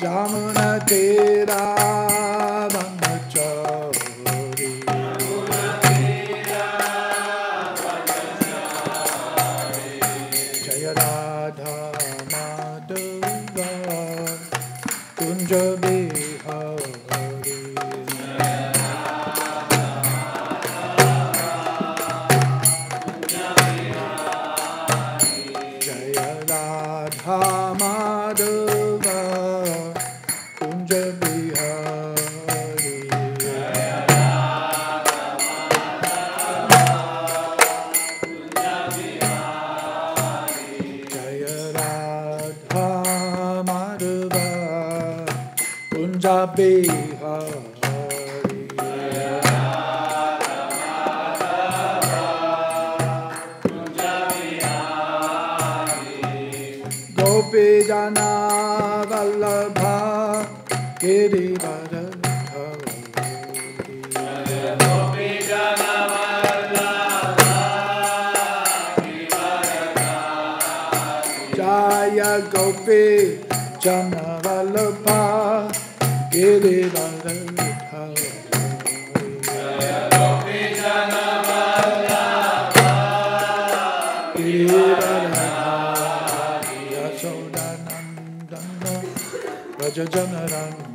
Jamuna Tera Brahmachari Jaya Radha Madhava Kunja Bihari Jaya Radha Madhava Kunja Bihari Jaya Radha Madhava Kunja Bihari Gopi Jana Vallabha Girivara Gopi Jana Vallabha Jaya Gopi Jana Vallabha Girivara Gopi Jana Vallabha Girivara Yasodanandana Rajajanarandana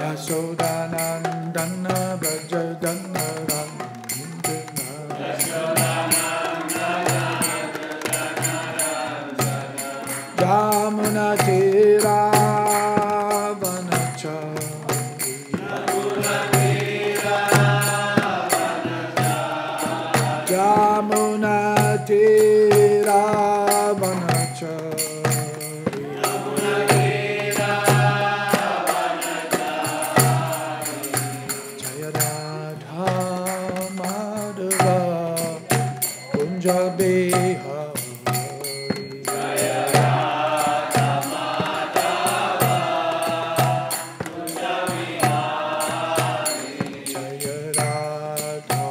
Yasodanandana Rajajanarandana Jamuna Tera Vanachari Jamuna Tera Vanachari Jaya Radha Madhava Kunja Bihari Jaya Radha Madhava Kunja Bihari Jaya Radha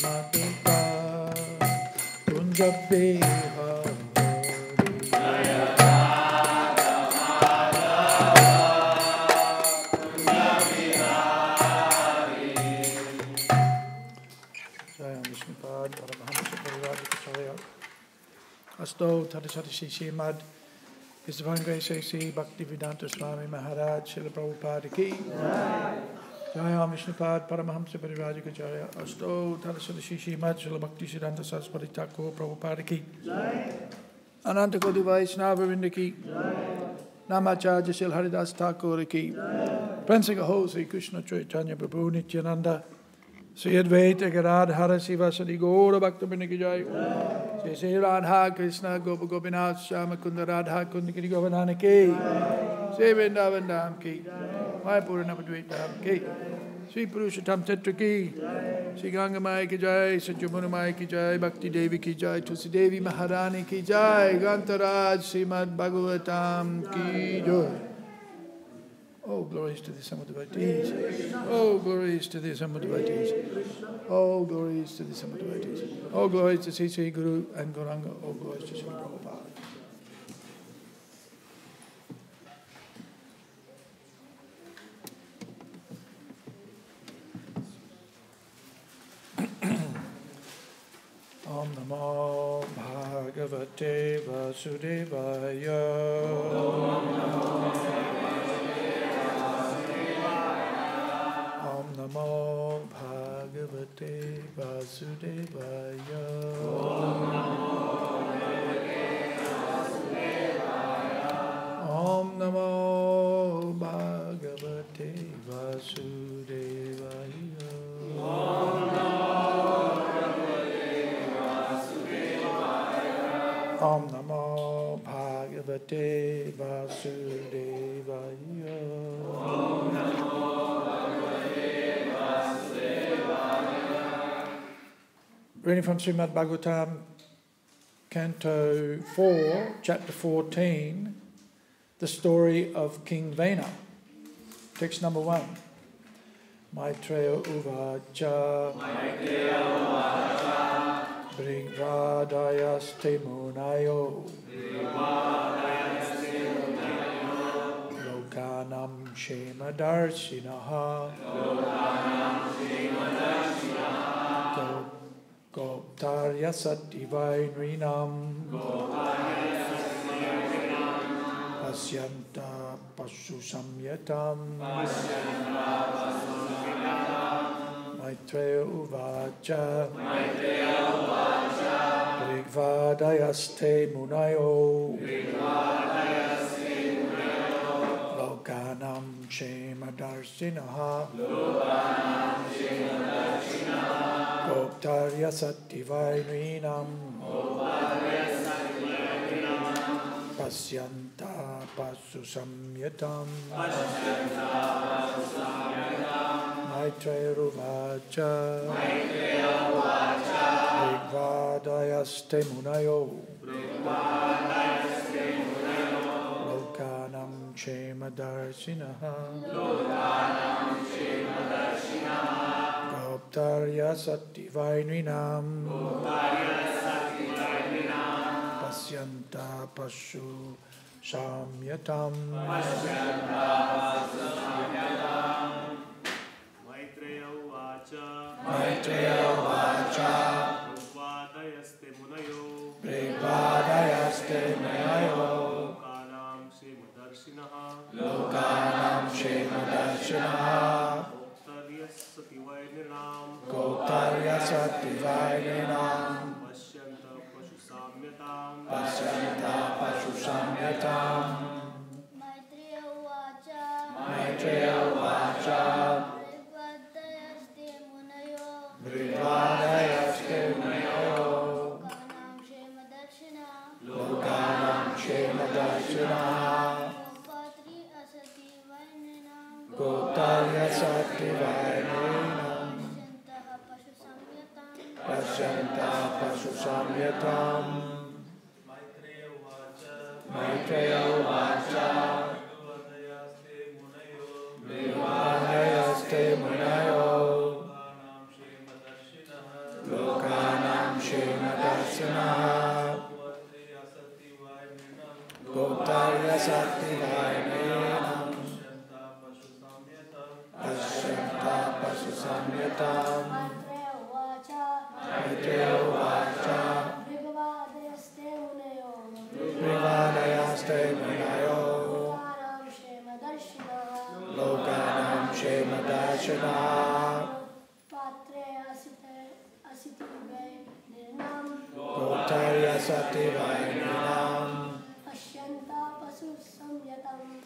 Madhava Kunja Bihari Jaya Radha Madhava Kunja Bihari Jaya Vishnupad Paramahamsa Parivadikacharya Asto Tadasati Śrīmad His Divine Grace A.C. Bhaktivedanta Swami Maharaj Srila Prabhupada Ki Jaya Vishnupad Paramahamsa Parivadikacharya Asto Tadasati Śrīmad Srila Bhaktivedanta Saraswati Thakur Prabhupada Ki Ananta Koti Vaishnava Vrinda Ki Namacharya Srila Haridas Thakur Ki Prince Ho Sri Krishna Chaitanya Prabhu Nityananda Sri Advaita Gadadhara Sivasadi Gaura Bhaktivinoda Ki Jai Sri Sri Radha Krishna Gopa Gopinath Shama Kunda Radha Kunda Giri Govardhana Ki Sri Vrindavan Dham Ki Mayapura Navadvita Dham Ki Sri Purushottam Chitra Ki Sri Ganga Mai Ki Jai Sri Jamuna Mai Ki Jai Bhakti Devi Ki Jai Tulsi Devi Maharani Ki Jai Grantaraj Śrīmad Bhāgavatam Ki Jai. Oh, glories to the assembled devotees. Oh, glories to the assembled devotees. Oh, glories to the assembled devotees. Oh, glories to Sri Sri Guru and Gauranga. Oh, glories to Sri Prabhupada. Om Namo Bhagavate Vasudevaya. Om Namo Bhagavate Vasudevaya. Om Namo Bhagavate Vasudevaya. Om Namo Bhagavate Vasudevaya. Reading from Śrīmad Bhāgavatam, Canto 4, Chapter 14, the story of King Vena. Text number 1. Maitreya Uvacha Brihvadayaste munayo Lokanam Shemadarshinaha Goptarya Satdivainrinam Pasyanta Pasu Samyatam Maitreya Uvacha Brihvadayaste munayo Lokanam Shemadarshinaha Goptarya Satdivainrinam Pasyanta Pasu Samyatam Maitreya Uvacha Brihvadayaste munayo Lokanam Shemadarshinaha Goptarya Satdivainrinam Pasyanta Pasu Samyatam Maitreya Uvacha Brihvadayaste munayo Lokanam Shemadarshinaha Goptarya Satdivainrinam Pasyanta Pasu Samyatam Maitreya Uvacha Brihvadayaste munayo Lokanam Shemadarshinaha Goptarya Satdivainrinam Pasyanta Pasu Samyatam Maitreya Uvacha Brihvadayaste munayo Lokanam Shemadarshinaha Goptarya Satdivainrinam Pasyanta Pasu Samyatam Maitreya Uvacha Brihvadayaste munayo Lokanam Shemadarshinaha Goptarya Satdivainrinam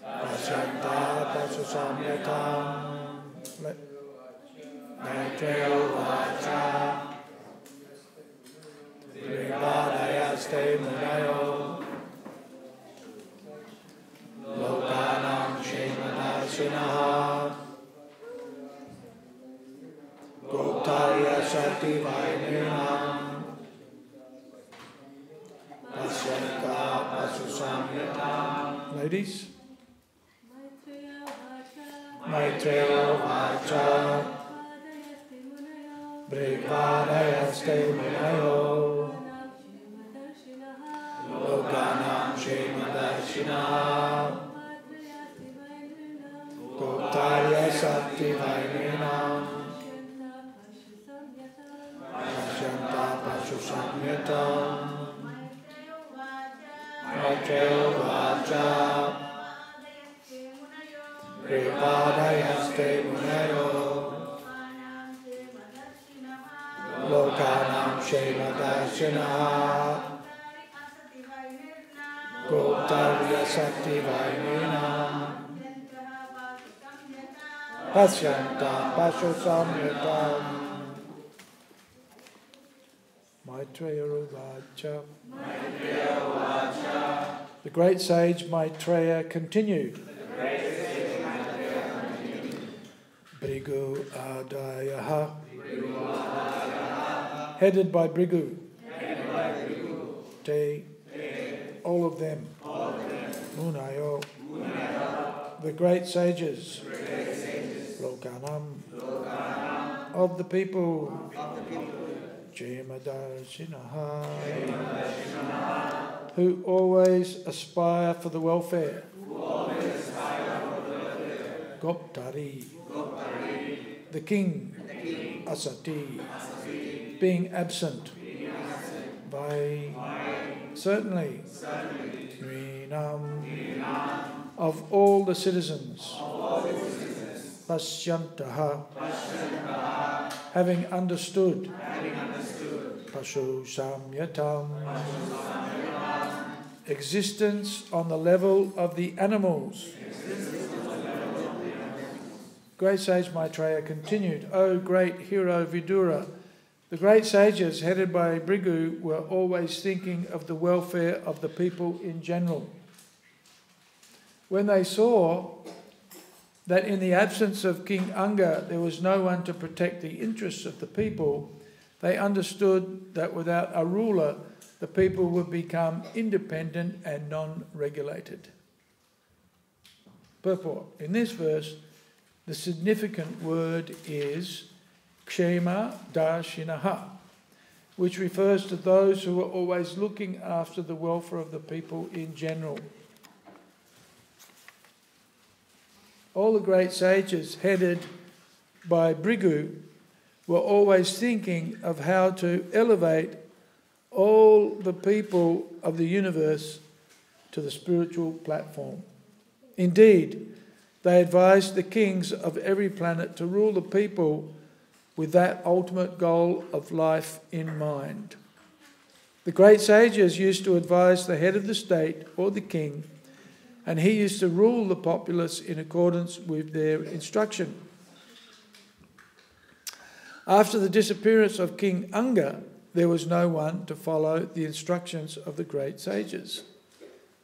Pasyanta Pasu Samyatam Maitreya Uvacha Brihvadayaste munayo Lokanam Shemadarshinaha Goptarya Satdivainrinam Pasyanta Pasu Samyatam. Ladies. Maitreya Uvacha Brihvadayaste munayo Lokanam Shemadarshinaha Goptarya Satdivainrinam Pasyanta Pasu Samyatam Maitreya Uvacha Brihvadayaste munayo Lokanam Shemadarshinaha Goptarya Satdivainrinam Pasyanta Pasu Samyatam Maitreya Uvacha. The great sage Maitreya continued. Bhrigu Adayaha, headed by Bhrigu. Te, all of them. Munayo, the great sages. Lokanam, of the people. Kshemadharshinaha, who always aspire for the welfare. Goptari, the king. Asati, being absent. Vai, certainly. Nrinam, of all the citizens. Pashyantaha, having understood. Pashu samyatam, existence on the level of the animals. Great sage Maitreya continued, O great hero Vidura, the great sages headed by Bhrigu were always thinking of the welfare of the people in general. When they saw that in the absence of King Anga there was no one to protect the interests of the people, they understood that without a ruler the people would become independent and non-regulated. Purport. In this verse, the significant word is Kshema Darshinaha, which refers to those who are always looking after the welfare of the people in general. All the great sages headed by Bhrigu were always thinking of how to elevate all the people of the universe to the spiritual platform. Indeed, they advised the kings of every planet to rule the people with that ultimate goal of life in mind. The great sages used to advise the head of the state or the king, and he used to rule the populace in accordance with their instruction. After the disappearance of King Anga, there was no one to follow the instructions of the great sages.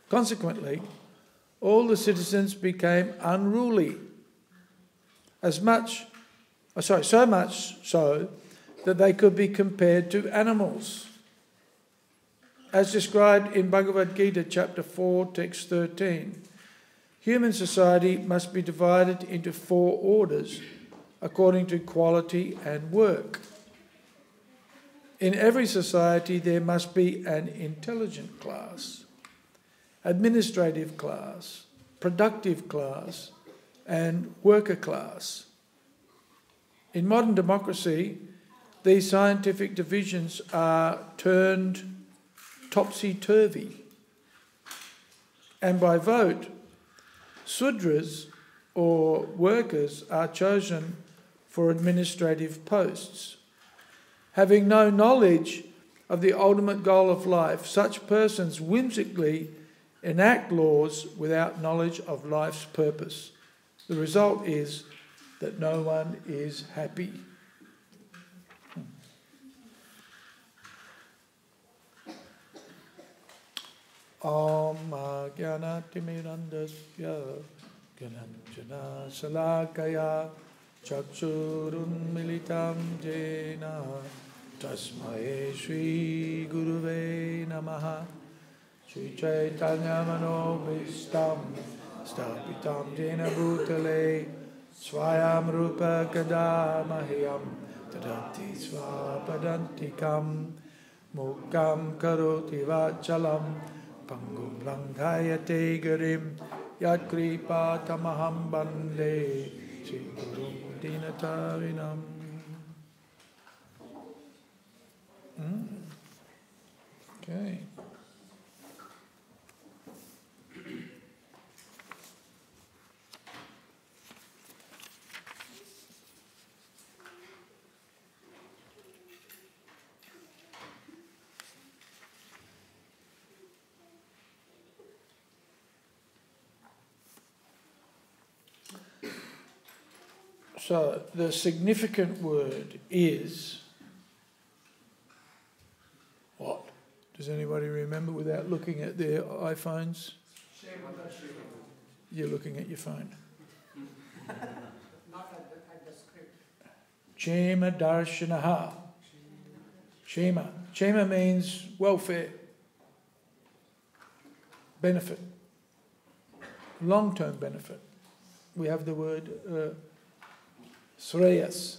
Consequently, all the citizens became unruly, so much so that they could be compared to animals. As described in Bhagavad Gita chapter 4, text 13, human society must be divided into 4 orders according to quality and work. In every society there must be an intelligent class, administrative class, productive class, and worker class. In modern democracy, these scientific divisions are turned topsy-turvy, and by vote, Sudras or workers are chosen for administrative posts. Having no knowledge of the ultimate goal of life, such persons whimsically enact laws without knowledge of life's purpose. The result is that no one is happy. Om Jnanatimirandasya Gyananjana Salakaya Chakshurunmilitam Jena Tasmai Shri Guruve Namaha Shri Chaitanya Manobhistam Stapitam Jena Bhutale Swayam Rupa Kadamahyam Tadati Swapadantikam Mukam Karoti Vachalam Pangum Langhayate Garim Yat Kripa Tamaham Bande Shri Gurum Dinatarinam. Okay. So the significant word is what? Does anybody remember without looking at their iPhones? You're looking at your phone. Not at the script. Kshema Darshanaha. Kshema. Kshema means welfare, benefit, long-term benefit. We have the word Shreyas.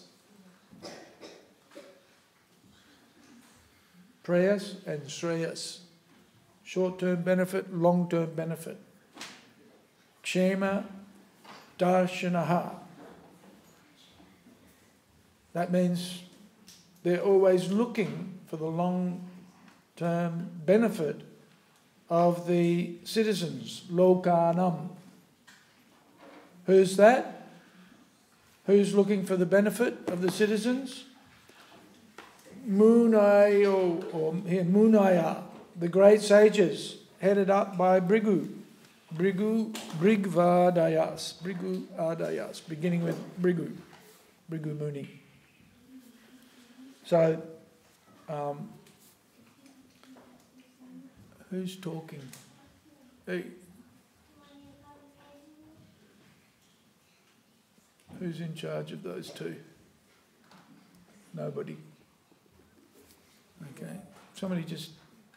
Prayas and Shreyas. Short-term benefit, long-term benefit. Kshema darshanaha. That means they're always looking for the long-term benefit of the citizens. Lokanam. Who's that? Who's looking for the benefit of the citizens? Munaya, or here Munaya, the great sages, headed up by Brigvadayas, beginning with Brigu Muni. So, who's talking? Hey. Who's in charge of those two? Nobody. Okay. Somebody just...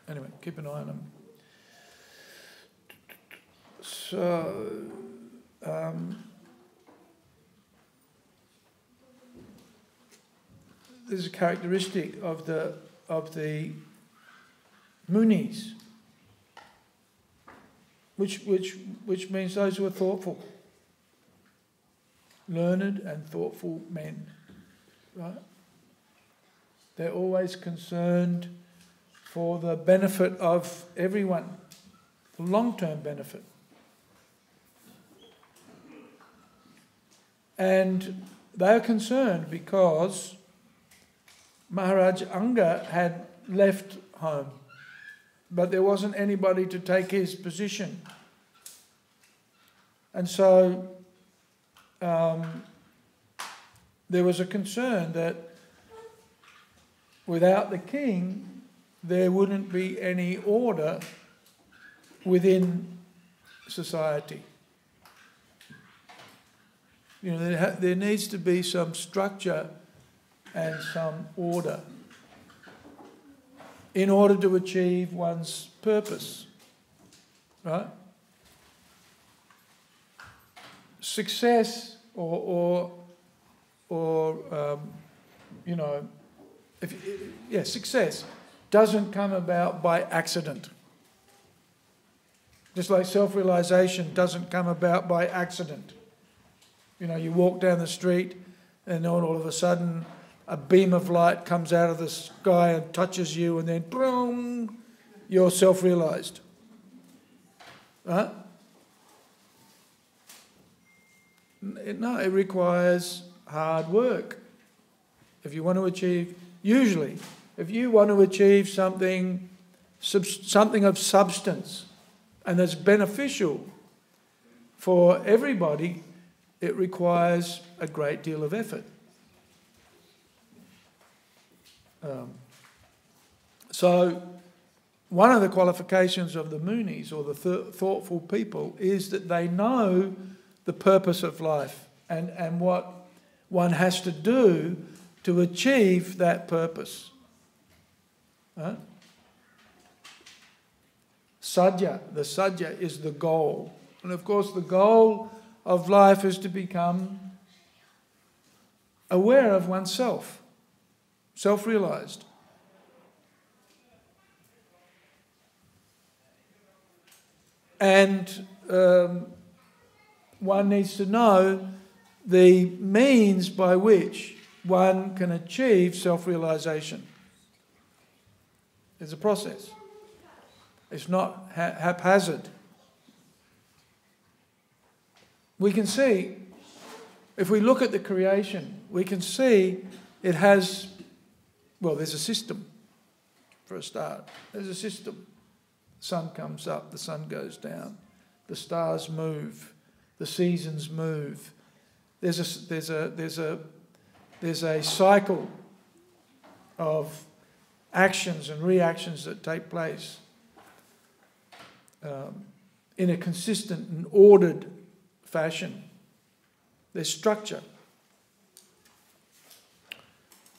Anyway, keep an eye on them. So... there's a characteristic of the munis, which means those who are thoughtful. Learned and thoughtful men, right? They're always concerned for the benefit of everyone, the long-term benefit. And they're concerned because Maharaj Anga had left home, but there wasn't anybody to take his position. And so there was a concern that without the king, there wouldn't be any order within society. You know, there needs to be some structure and some order in order to achieve one's purpose, right? Success or success doesn't come about by accident. Just like self-realization doesn't come about by accident. You know, you walk down the street and all of a sudden a beam of light comes out of the sky and touches you, and then boom, you're self-realized. Right? No, it requires hard work. If you want to achieve, usually, if you want to achieve something of substance and that's beneficial for everybody, it requires a great deal of effort. So, one of the qualifications of the munis, or the thoughtful people, is that they know the purpose of life and what one has to do to achieve that purpose. Right? Sadhya, the sadhya is the goal. And of course the goal of life is to become aware of oneself, self-realized. And one needs to know the means by which one can achieve self-realization. It's a process. It's not haphazard. We can see, if we look at the creation, we can see it has, there's a system for a start. There's a system. The sun comes up, the sun goes down, the stars move, the seasons move. There's a cycle of actions and reactions that take place in a consistent and ordered fashion. There's structure.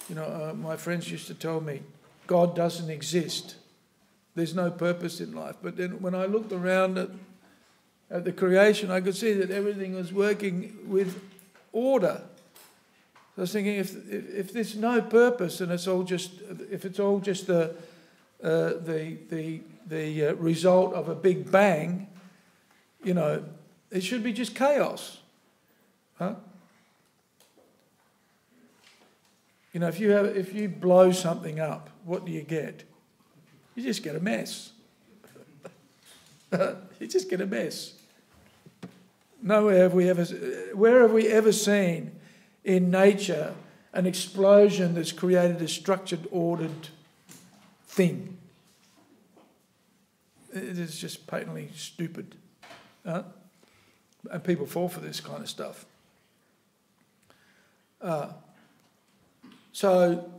You know, my friends used to tell me, God doesn't exist. There's no purpose in life. But then when I looked around at the creation, I could see that everything was working with order. I was thinking, if there's no purpose and if it's all just the result of a big bang, it should be just chaos. Huh? If you blow something up, what do you get? You just get a mess. You just get a mess. Where have we ever seen in nature an explosion that's created a structured, ordered thing? It is just patently stupid. And people fall for this kind of stuff. So,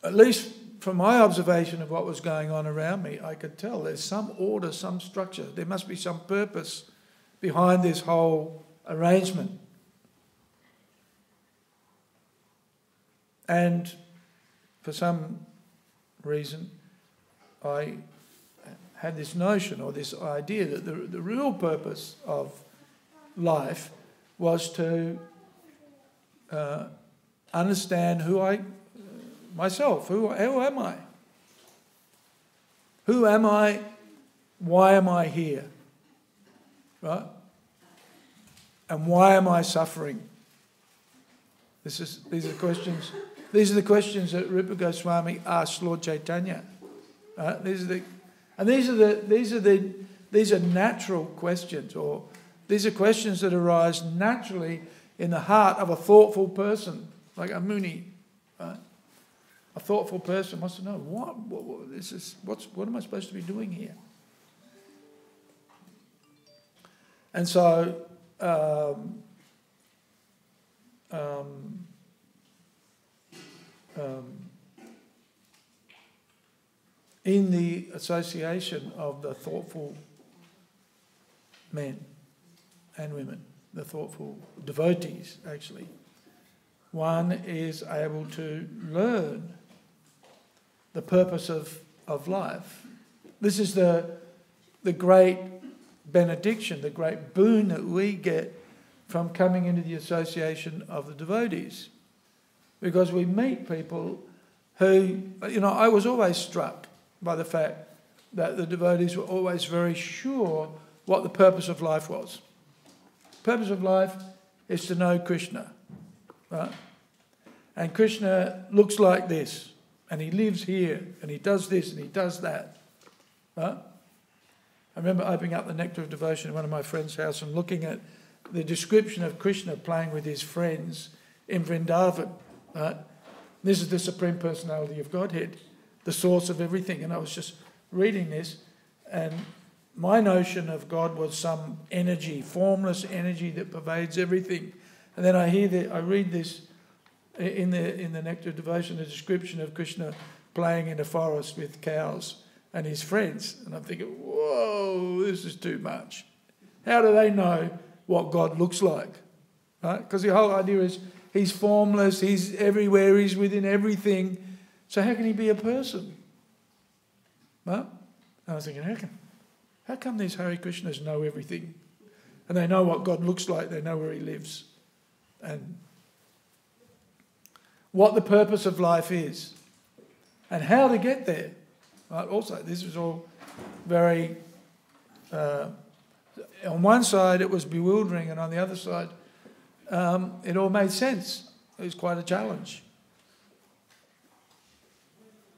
at least from my observation of what was going on around me, I could tell there's some order, some structure. There must be some purpose behind this whole arrangement. And for some reason, I had this notion or this idea that the real purpose of life was to understand myself. Who am I? Who am I? Why am I here? Right? And why am I suffering? These are questions. These are the questions that Rupa Goswami asked Lord Chaitanya. Right? These are natural questions, or these are questions that arise naturally in the heart of a thoughtful person, like a Muni. Right? A thoughtful person wants to know what am I supposed to be doing here? And so, in the association of the thoughtful men and women, the thoughtful devotees, actually, one is able to learn the purpose of life. This is the great benediction, the great boon that we get from coming into the association of the devotees. Because we meet people who, I was always struck by the fact that the devotees were always very sure what the purpose of life was. The purpose of life is to know Krishna. Right? And Krishna looks like this, and he lives here, and he does this, and he does that. Right? I remember opening up the Nectar of Devotion in one of my friend's house and looking at the description of Krishna playing with his friends in Vrindavan. Right? This is the Supreme Personality of Godhead, the source of everything. And I was just reading this, and my notion of God was some energy, formless energy that pervades everything. And then I read this in the Nectar of Devotion, the description of Krishna playing in a forest with cows and his friends. And I'm thinking, whoa, this is too much. How do they know what God looks like? Right? Because the whole idea is he's formless, he's everywhere, he's within everything. So how can he be a person? Right? And I was thinking, how come these Hare Krishnas know everything? And they know what God looks like, they know where he lives. And what the purpose of life is. And how to get there. Right? Also, this was all very... on one side it was bewildering, and on the other side it all made sense. It was quite a challenge.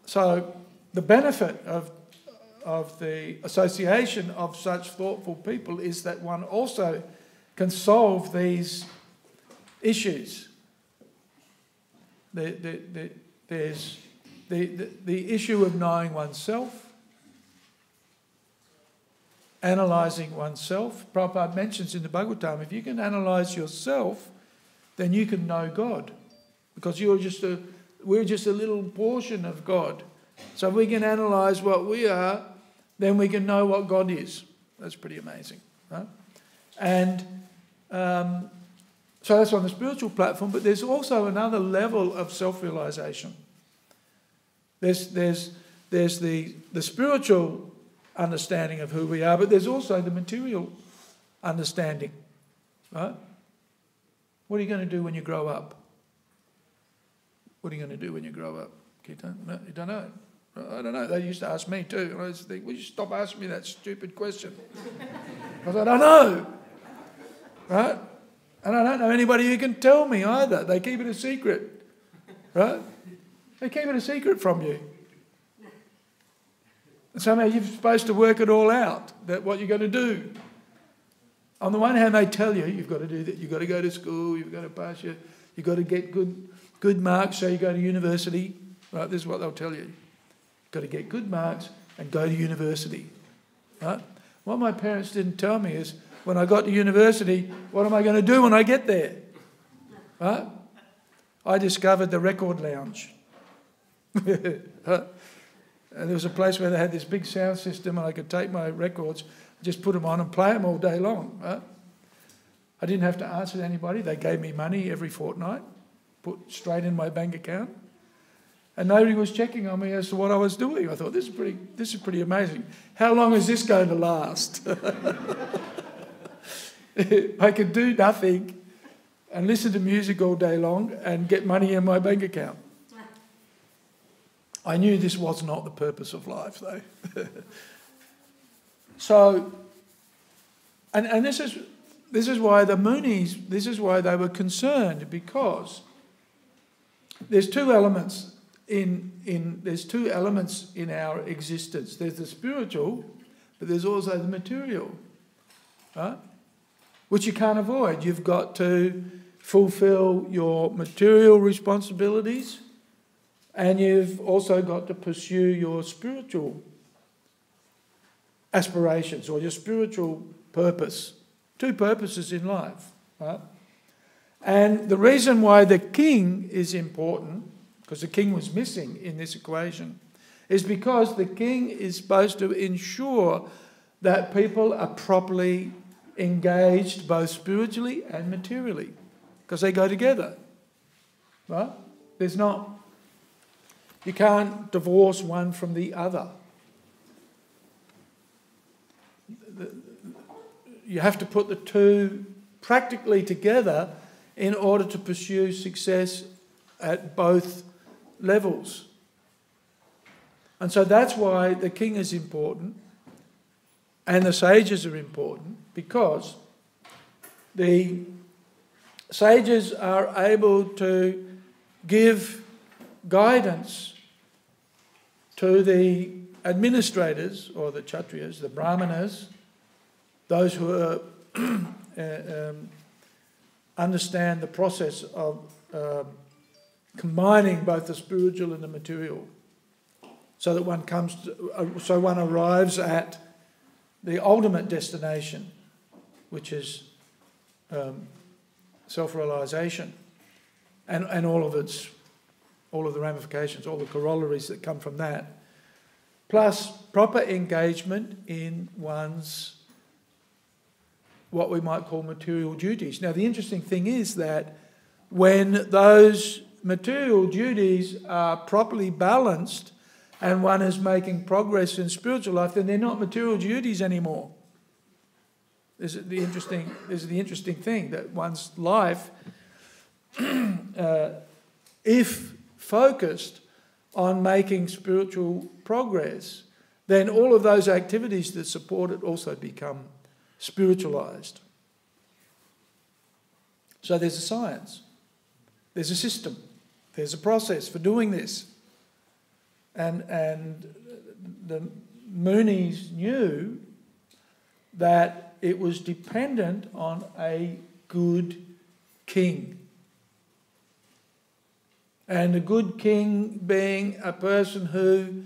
So the benefit of the association of such thoughtful people is that one also can solve these issues. There's the issue of knowing oneself, analysing oneself. Prabhupada mentions in the Bhagavatam, if you can analyse yourself, then you can know God. Because we're just a little portion of God. So if we can analyse what we are, then we can know what God is. That's pretty amazing. Right? And so that's on the spiritual platform, but there's also another level of self-realisation. There's the spiritual understanding of who we are, but there's also the material understanding. Right? What are you going to do when you grow up? What are you going to do when you grow up? You don't know. I don't know. They used to ask me too. And I used to think, will you stop asking me that stupid question? I said, I know. Right? And I don't know anybody who can tell me either. They keep it a secret. Right? They keep it a secret from you. And somehow you're supposed to work it all out, that what you're going to do. On the one hand, they tell you, you've got to do that. You've got to go to school. You've got to pass you've got to get good marks so you go to university. Right? This is what they'll tell you. You've got to get good marks and go to university. Right? What my parents didn't tell me is, when I got to university, what am I going to do when I get there? Right? I discovered the record lounge. And there was a place where they had this big sound system and I could take my records, just put them on and play them all day long. Right? I didn't have to answer to anybody. They gave me money every fortnight, put straight in my bank account. And nobody was checking on me as to what I was doing. I thought, this is pretty amazing. How long is this going to last? I could do nothing and listen to music all day long and get money in my bank account. I knew this was not the purpose of life, though. So, and this is why the Munis, this is why they were concerned, because there's two elements there's two elements in our existence. There's the spiritual, but there's also the material, right? Which you can't avoid. You've got to fulfill your material responsibilities, and you've also got to pursue your spiritual aspirations or your spiritual purpose. Two purposes in life, right? And the reason why the king is important, because the king was missing in this equation, is because the king is supposed to ensure that people are properly engaged both spiritually and materially, because they go together, right? You can't divorce one from the other. You have to put the two practically together in order to pursue success at both levels. And so that's why the king is important and the sages are important, because the sages are able to give guidance to the administrators, or the Kshatriyas, the Brahmanas, those who understand the process of combining both the spiritual and the material, so that one arrives at the ultimate destination, which is self-realization, and all of the ramifications, all the corollaries that come from that, plus proper engagement in one's what we might call material duties. Now, the interesting thing is that when those material duties are properly balanced and one is making progress in spiritual life, then they're not material duties anymore. This is the interesting thing, that one's life, if focused on making spiritual progress, then all of those activities that support it also become spiritualized. So there's a science, there's a system, there's a process for doing this. And the Munis knew that it was dependent on a good king. And a good king being a person who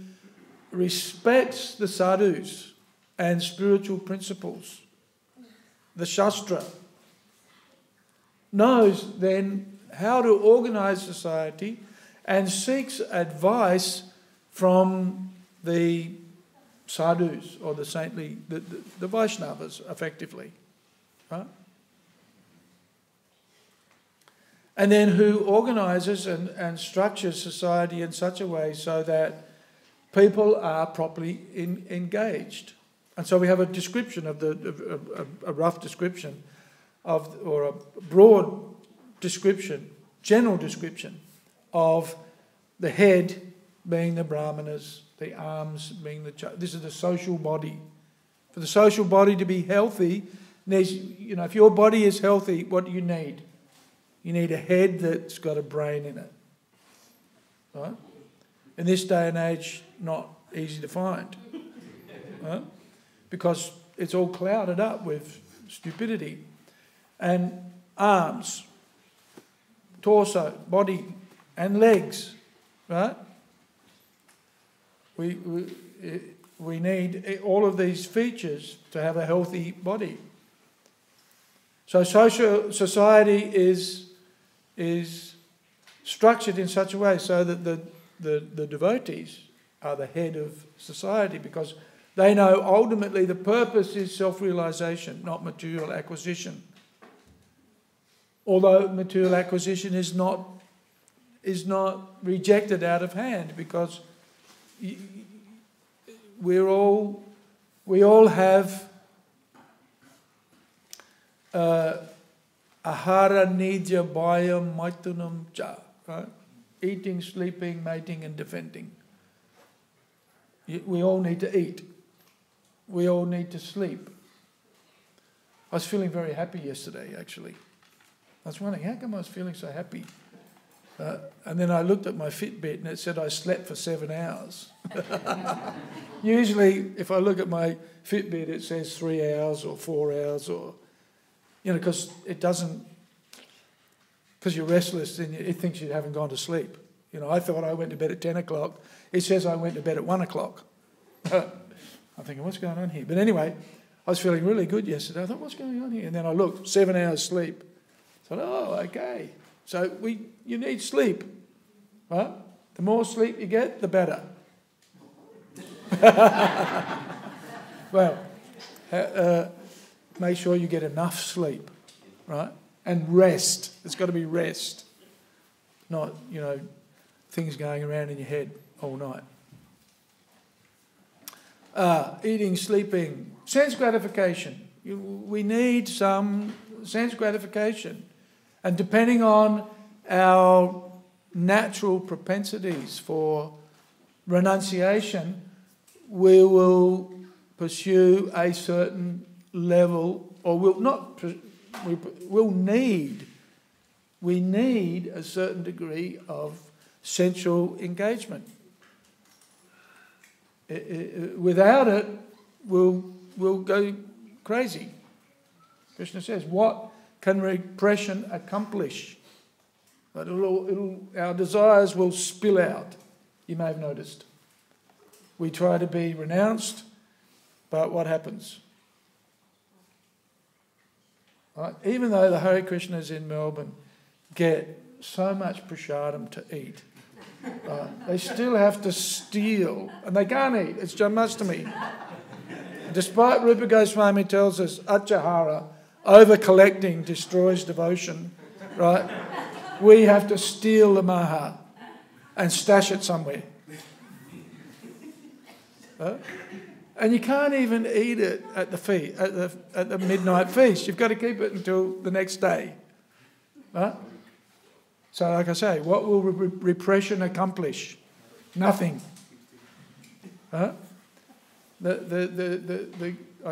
respects the sadhus and spiritual principles. The Shastra knows then how to organize society and seeks advice from the sadhus, or the saintly, the Vaishnavas, effectively, right? And then who organises and structures society in such a way so that people are properly engaged. And so we have a description of a rough description of, or a broad description, general description of the head being the brahmanas, the arms being this is the social body. For the social body to be healthy, if your body is healthy, what do you need? You need a head that's got a brain in it. Right? In this day and age, not easy to find. Right? Because it's all clouded up with stupidity. And arms, torso, body, and legs, right? We need all of these features to have a healthy body. So society is structured in such a way so that the devotees are the head of society, because they know ultimately the purpose is self-realization, not material acquisition. Although material acquisition is not rejected out of hand, because we all have ahara nidya bhaya maitunam cha, right? Eating, sleeping, mating and defending. We all need to eat. We all need to sleep. I was feeling very happy yesterday, actually. I was wondering, how come I was feeling so happy? And then I looked at my Fitbit and it said I slept for 7 hours. Usually, if I look at my Fitbit, it says 3 hours or 4 hours, or, because it doesn't, because you're restless and it thinks you haven't gone to sleep. I thought I went to bed at 10 o'clock. It says I went to bed at 1 o'clock. I'm thinking, what's going on here? But anyway, I was feeling really good yesterday. I thought, what's going on here? And then I looked, 7 hours sleep. I thought, oh, okay. So you need sleep, right? The more sleep you get, the better. Well, make sure you get enough sleep, right? And rest. It's got to be rest, not, things going around in your head all night. Eating, sleeping, sense gratification. We need some sense gratification. And depending on our natural propensities for renunciation, we will pursue a certain level, or we need a certain degree of sensual engagement. Without it, we'll go crazy. Krishna says, what can repression accomplish? But our desires will spill out. You may have noticed. We try to be renounced, but what happens? Right? Even though the Hare Krishnas in Melbourne get so much prasadam to eat, they still have to steal, and they can't eat. It's Janmashtami. Despite Rupa Goswami tells us, Achahara, over-collecting destroys devotion, right? We have to steal the maha and stash it somewhere. And you can't even eat it at the midnight feast. You've got to keep it until the next day. Right? So, like I say, what will repression accomplish? Nothing. I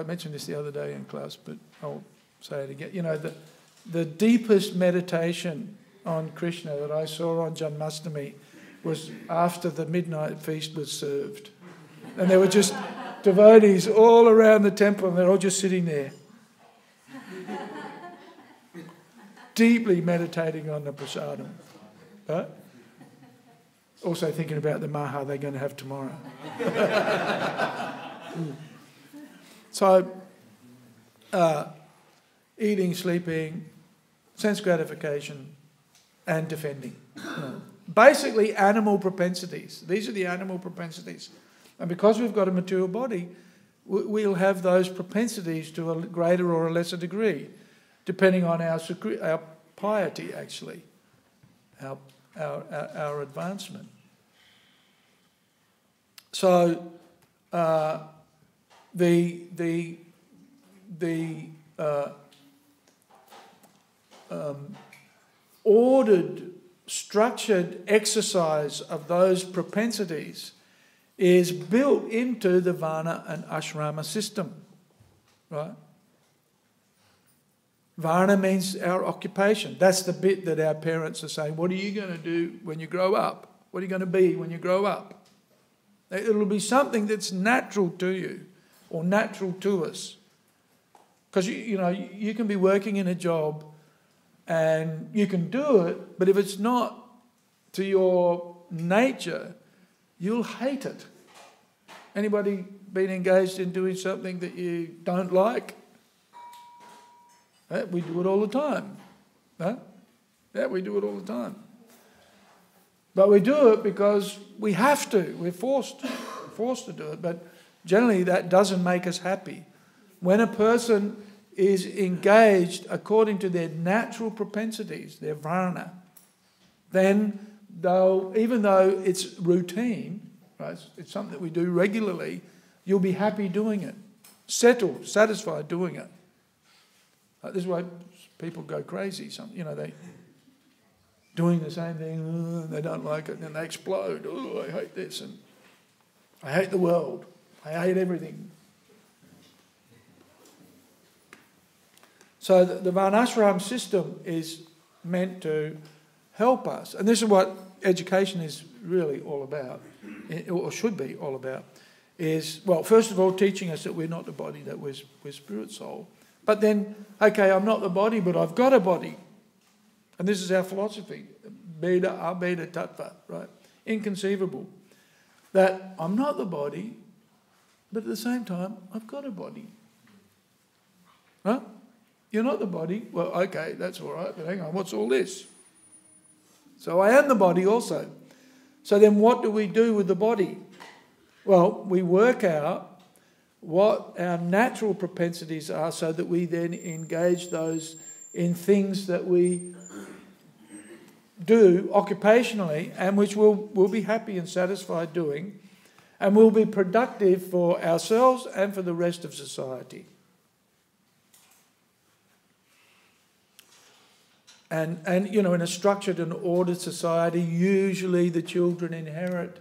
mentioned this the other day in class, but I'll say it again. The deepest meditation on Krishna that I saw on Janmashtami was after the midnight feast was served. And there were just devotees all around the temple, and they're all just sitting there, deeply meditating on the prasadam. Right? Also thinking about the maha they're going to have tomorrow. So, eating, sleeping, sense gratification, and defending. Basically, animal propensities. These are the animal propensities. And because we've got a material body, we'll have those propensities to a greater or a lesser degree, depending on our piety, actually, our advancement. So, the ordered structured exercise of those propensities is built into the Varna and Ashrama system, right? Varna means our occupation. That's the bit that our parents are saying, what are you going to do when you grow up? What are you going to be when you grow up? It'll be something that's natural to you or natural to us. Because, you can be working in a job and you can do it, but if it's not to your nature, you'll hate it. Anybody been engaged in doing something that you don't like? We do it all the time. Yeah, we do it all the time. But we do it because we have to. We're forced to do it. But generally that doesn't make us happy. When a person is engaged according to their natural propensities, their varna, then even though it's routine, right, it's something that we do regularly, you'll be happy doing it, settled, satisfied doing it. This is why people go crazy. They doing the same thing, they don't like it, and then they explode. Oh, I hate this, and I hate the world. I hate everything. So the Varnashram system is meant to help us, and this is what education is really all about, or should be all about, is, well, first of all, teaching us that we're not the body, that we're spirit soul. But then, okay, I'm not the body, but I've got a body. And this is our philosophy, Beda Abeda Tattva, right? Inconceivable. That I'm not the body, but at the same time, I've got a body. Huh? You're not the body? Well, okay, that's all right, but hang on, what's all this? So I am the body also. So then what do we do with the body? Well, we work out what our natural propensities are so that we then engage those in things that we do occupationally and which we'll be happy and satisfied doing, and will be productive for ourselves and for the rest of society. And in a structured and ordered society, usually the children inherit.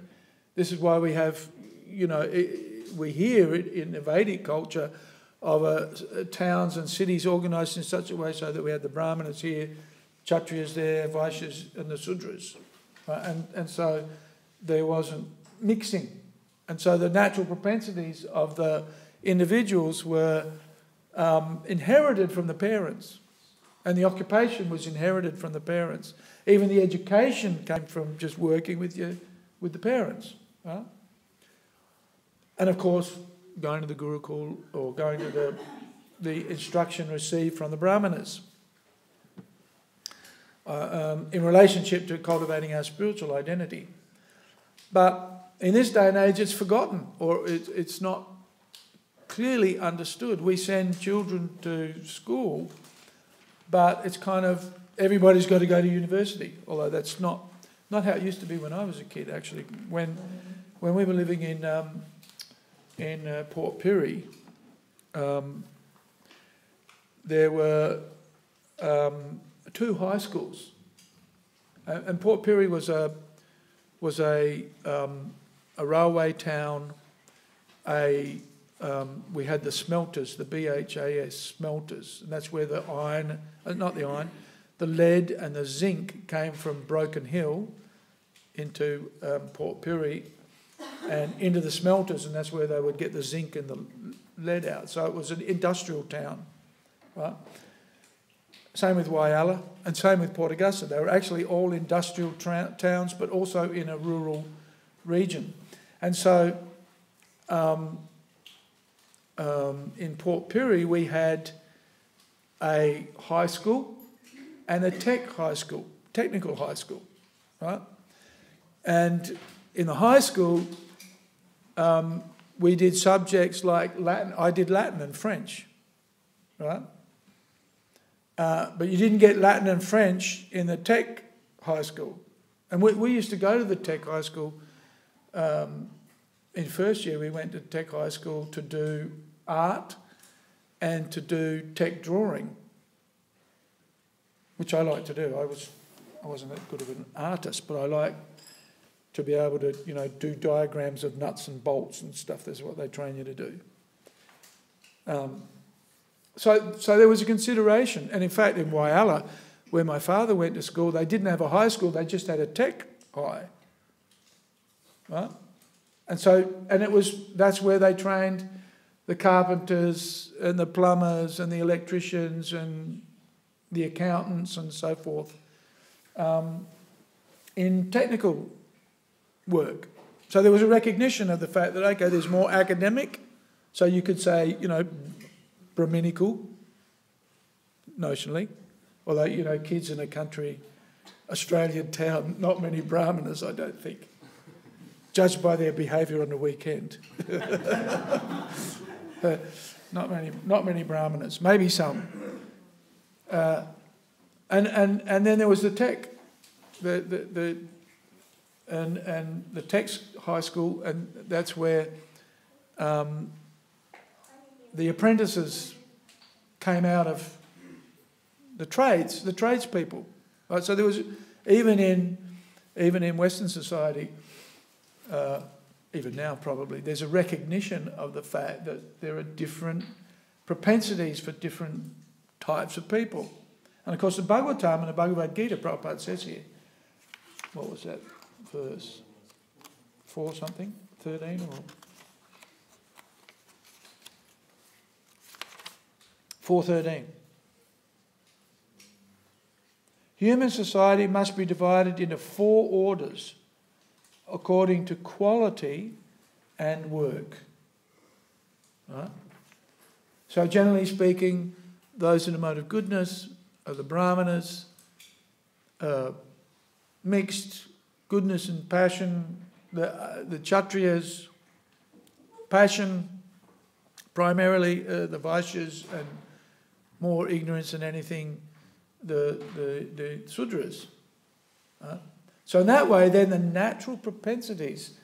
This is why we have, we hear it in the Vedic culture of towns and cities organised in such a way so that we had the Brahmanas here, Kshatriyas there, Vaishyas and the Sudras. And so there wasn't mixing. And so the natural propensities of the individuals were inherited from the parents. And the occupation was inherited from the parents. Even the education came from just working with the parents. Right? And of course, going to the Gurukul or going to the instruction received from the Brahmanas in relationship to cultivating our spiritual identity. But in this day and age, it's forgotten, or it's not clearly understood. We send children to school, but it's kind of everybody's got to go to university, although that's not how it used to be when I was a kid, actually. When we were living in Port Pirie, there were 2 high schools, and Port Pirie was a railway town. We had the smelters, the BHAS smelters, and that's where the lead and the zinc came from Broken Hill into Port Pirie and into the smelters, and that's where they would get the zinc and the lead out. So it was an industrial town, right? Same with Whyalla and same with Port Augusta. They were actually all industrial towns, but also in a rural region. And so in Port Pirie we had a high school and a technical high school, right? And in the high school, we did subjects like Latin. I did Latin and French, right? But you didn't get Latin and French in the tech high school. And we used to go to the tech high school. In first year, we went to tech high school to do art and to do tech drawing, which I like to do. I wasn't that good of an artist, but I like to be able to, do diagrams of nuts and bolts and stuff. That's what they train you to do. So there was a consideration. And in fact, in Whyalla, where my father went to school, they didn't have a high school, they just had a tech high. Right? That's where they trained the carpenters and the plumbers and the electricians and the accountants and so forth in technical work. So there was a recognition of the fact that, okay, there's more academic, so you could say, Brahminical, notionally, although, kids in a country, Australian town, not many Brahmanas, I don't think, judged by their behaviour on the weekend. Not many Brahmanas, maybe some. And then there was the tech, and the tech's high school, and that's where the apprentices came out of the tradespeople. Right? So there was even in Western society, even now probably, there's a recognition of the fact that there are different propensities for different types of people. And of course the Bhagavatam and the Bhagavad Gita, Prabhupada says here, what was that verse? 4 something? 13 or... 4:13. Human society must be divided into 4 orders according to quality and work. Right? So generally speaking, those in the mode of goodness are the Brahmanas, mixed goodness and passion, the Kshatriyas, passion, primarily the Vaishyas, and more ignorance than anything, the Sudras. So in that way, then the natural propensities,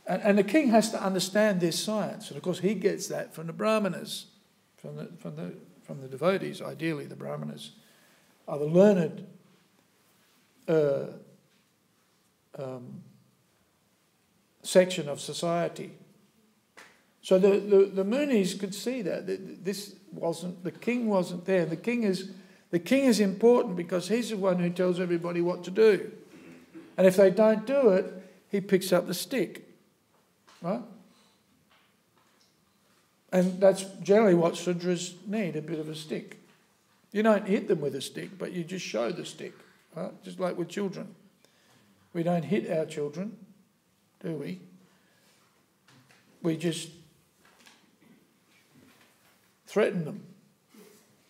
and the king has to understand this science, and of course he gets that from the Brahmanas, from the devotees. Ideally, the Brahmanas are the learned section of society. So the Munis could see that the king wasn't there. The king is important because he's the one who tells everybody what to do. And if they don't do it, he picks up the stick. Right? And that's generally what Sudras need, a bit of a stick. You don't hit them with a stick, but you just show the stick. Right? Just like with children. We don't hit our children, do we? We just threaten them,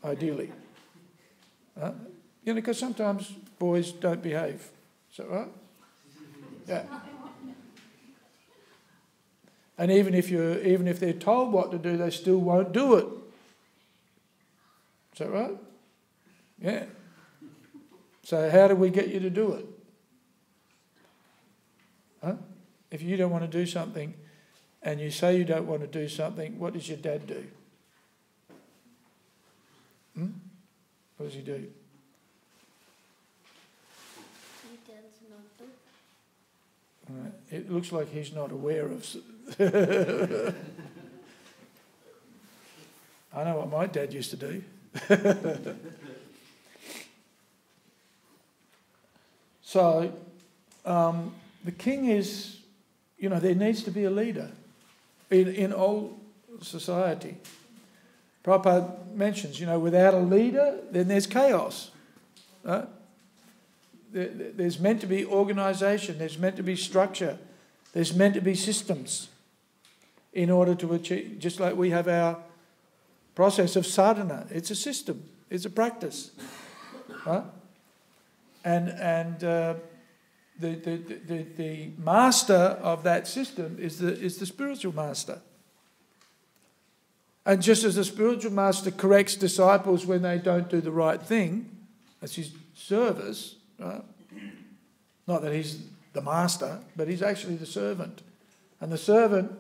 ideally. Because sometimes boys don't behave. Is that right? Yeah. And even if they're told what to do, they still won't do it. Is that right? Yeah. So how do we get you to do it? If you don't want to do something and you say you don't want to do something, what does your dad do? What does he do? He tells not to. Right. It looks like he's not aware of... I know what my dad used to do. So, the king is, there needs to be a leader in all society. Prabhupada mentions, without a leader, then there's chaos. Right? There's meant to be organisation, there's meant to be structure, there's meant to be systems in order to achieve, just like we have our process of sadhana. It's a system, it's a practice. Right? And the master of that system is the spiritual master. And just as the spiritual master corrects disciples when they don't do the right thing, that's his service, right? Not that he's the master, but he's actually the servant. And the servant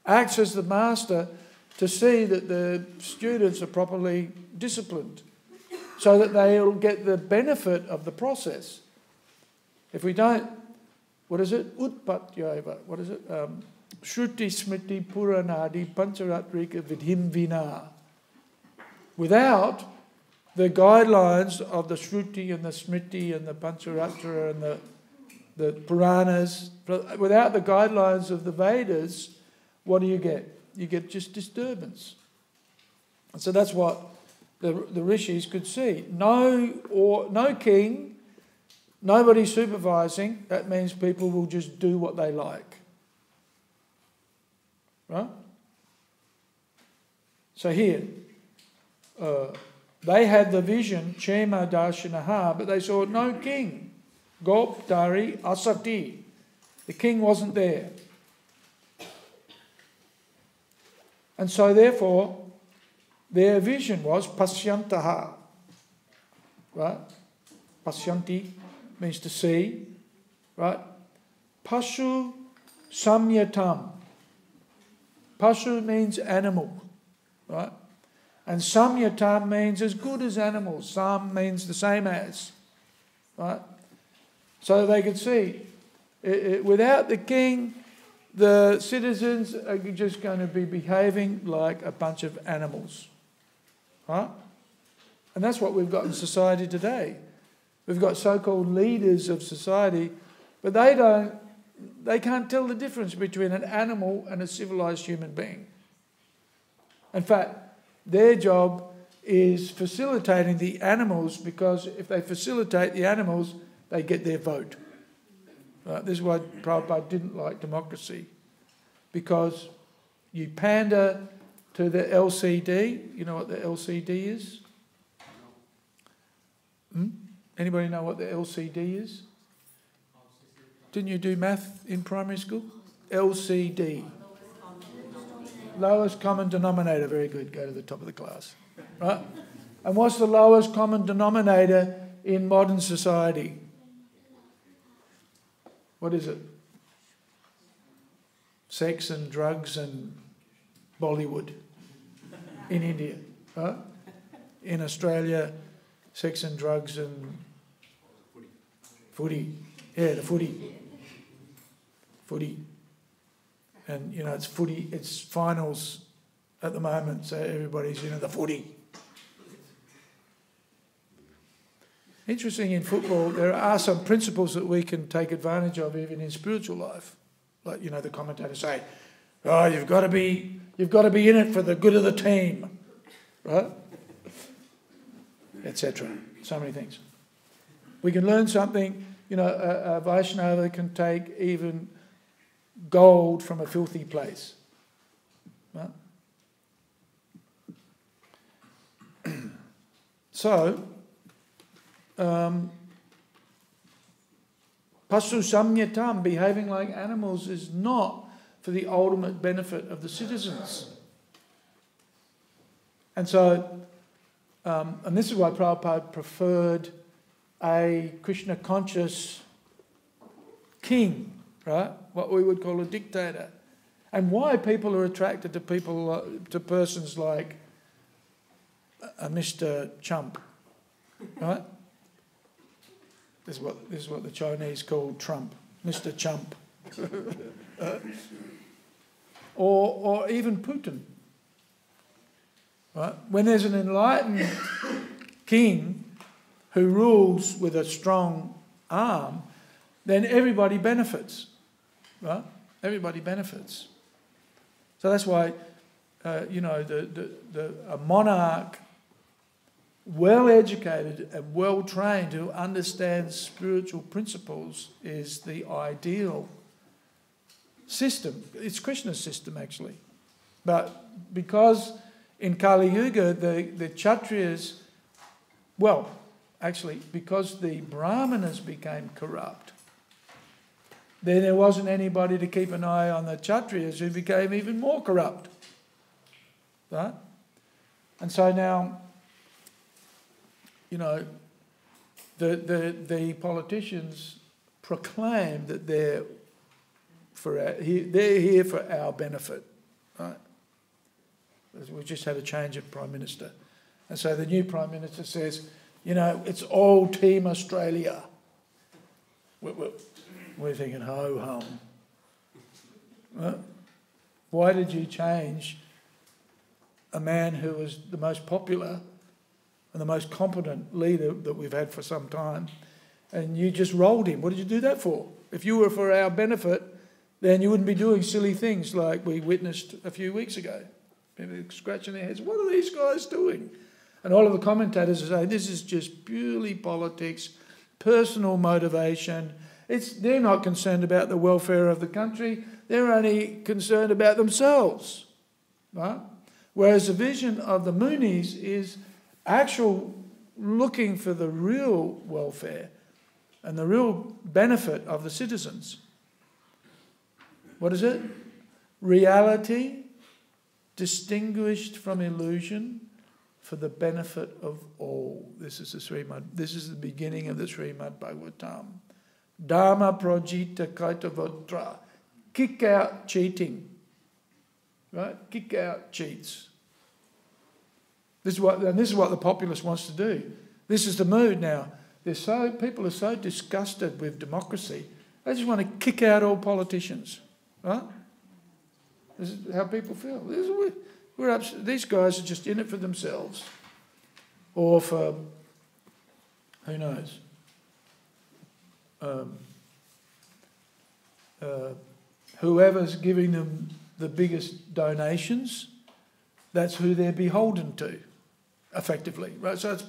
acts as the master to see that the students are properly disciplined so that they'll get the benefit of the process. If we don't, what is it? Utpatyaiva. What is it? Shruti smriti puranadi pancharatrika vidhim vina. Without the guidelines of the Shruti and the Smriti and the Pancharatra and the Puranas, without the guidelines of the Vedas, what do you get? You get just disturbance. And so that's what the rishis could see. No king, nobody supervising. That means people will just do what they like. Right? So here, they had the vision, Chema Darshanaha, but they saw no king. Gop Dari Asati. The king wasn't there. And so therefore, their vision was Pasyantaha. Right? Pasyanti means to see. Right? Pashu Samyatam. Pashu means animal. Right? And Samyatam means as good as animals. Sam means the same as. Right? So they could see, without the king, the citizens are just going to be behaving like a bunch of animals. Right? And that's what we've got in society today. We've got so-called leaders of society, but they can't tell the difference between an animal and a civilized human being. In fact, their job is facilitating the animals, because if they facilitate the animals, they get their vote. Right? This is why Prabhupada didn't like democracy, because you pander to the LCD. You know what the LCD is? Anybody know what the LCD is? Didn't you do math in primary school? LCD. Lowest common denominator. Very good. Go to the top of the class. Right? And what's the lowest common denominator in modern society? What is it? Sex and drugs and Bollywood. In India. Right? In Australia, sex and drugs and footy. Yeah, the footy. Footy. And, it's footy, it's finals at the moment, so everybody's into the footy. Interesting, in football, there are some principles that we can take advantage of even in spiritual life. Like, the commentators say, you've got to be in it for the good of the team, right? Etc. So many things. We can learn something, a Vaishnava can take even gold from a filthy place. Right? So, Pasu Samyatam, behaving like animals, is not for the ultimate benefit of the citizens. And so, and this is why Prabhupada preferred a Krishna-conscious king, right? What we would call a dictator. And why people are attracted to persons like a Mr. Chump, right? This is what the Chinese call Trump, Mr. Chump. or even Putin. Right? When there's an enlightened king who rules with a strong arm, then everybody benefits. Right? Everybody benefits. So that's why, a monarch, well-educated and well-trained, who understands spiritual principles, is the ideal system. It's Krishna's system, actually. But because in Kali Yuga, the Kshatriyas, because the Brahmanas became corrupt, then there wasn't anybody to keep an eye on the Kshatriyas, who became even more corrupt. Right? And so now, the politicians proclaim that they're here for our benefit. Right? We just had a change of Prime Minister. And so the new Prime Minister says, it's all Team Australia. We're thinking, ho-hum. Why did you change a man who was the most popular and the most competent leader that we've had for some time, and you just rolled him? What did you do that for? If you were for our benefit, then you wouldn't be doing silly things like we witnessed a few weeks ago. People scratching their heads, what are these guys doing? And all of the commentators are saying, this is just purely politics, personal motivation. They're not concerned about the welfare of the country. They're only concerned about themselves. Right? Whereas the vision of the Munis is actual looking for the real welfare and the real benefit of the citizens. What is it? Reality distinguished from illusion for the benefit of all. This is the beginning of the Śrīmad Bhāgavatam. Dharma projita kaitavotra. Kick out cheating. Right? Kick out cheats. This is what the populace wants to do. This is the mood now. People are so disgusted with democracy, they just want to kick out all politicians. Right? This is how people feel. These guys are just in it for themselves. Or for, who knows, whoever's giving them the biggest donations, that's who they're beholden to, effectively. Right? So it's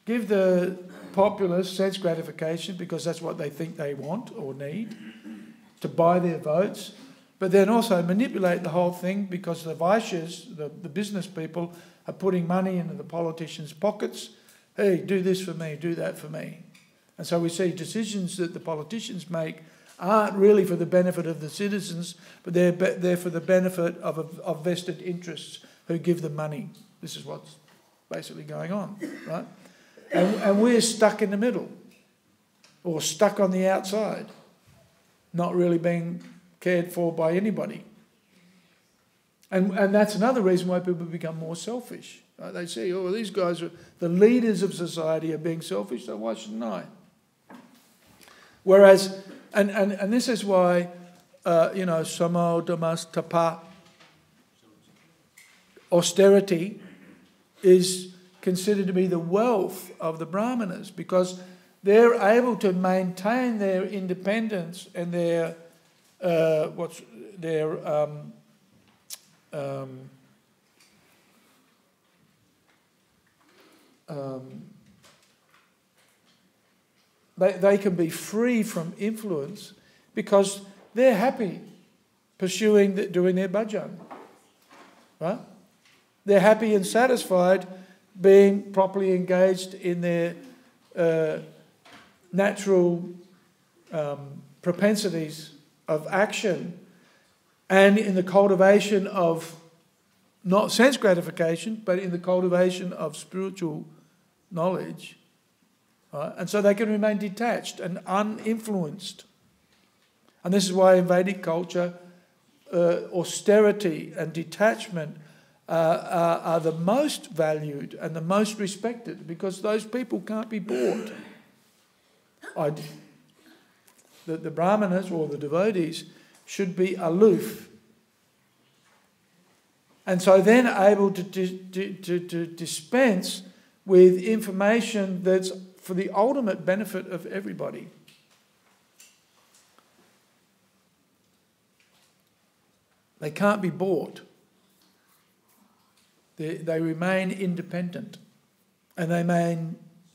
give the populace sense gratification because that's what they think they want or need, to buy their votes, but then also manipulate the whole thing because the Vaishyas, the business people, are putting money into the politicians' pockets. Hey, do this for me, do that for me. And so we see decisions that the politicians make aren't really for the benefit of the citizens, but they're for the benefit of vested interests who give them money. This is what's basically going on, right? And we're stuck in the middle, or stuck on the outside, not really being cared for by anybody. And that's another reason why people become more selfish. Right? They see, oh, these guys are the leaders of society are being selfish, so why shouldn't I? Whereas, and this is why, samo damas tapa, austerity, is considered to be the wealth of the Brahmanas, because they're able to maintain their independence and their they can be free from influence because they're happy doing their bhajan. Right? They're happy and satisfied being properly engaged in their natural propensities of action and in the cultivation of not sense gratification, but in the cultivation of spiritual knowledge. Right? And so they can remain detached and uninfluenced. And this is why in Vedic culture, austerity and detachment are the most valued and the most respected, because those people can't be bought. The Brahmanas or the devotees should be aloof, and so then able to dispense with information that's for the ultimate benefit of everybody. They can't be bought. They remain independent, and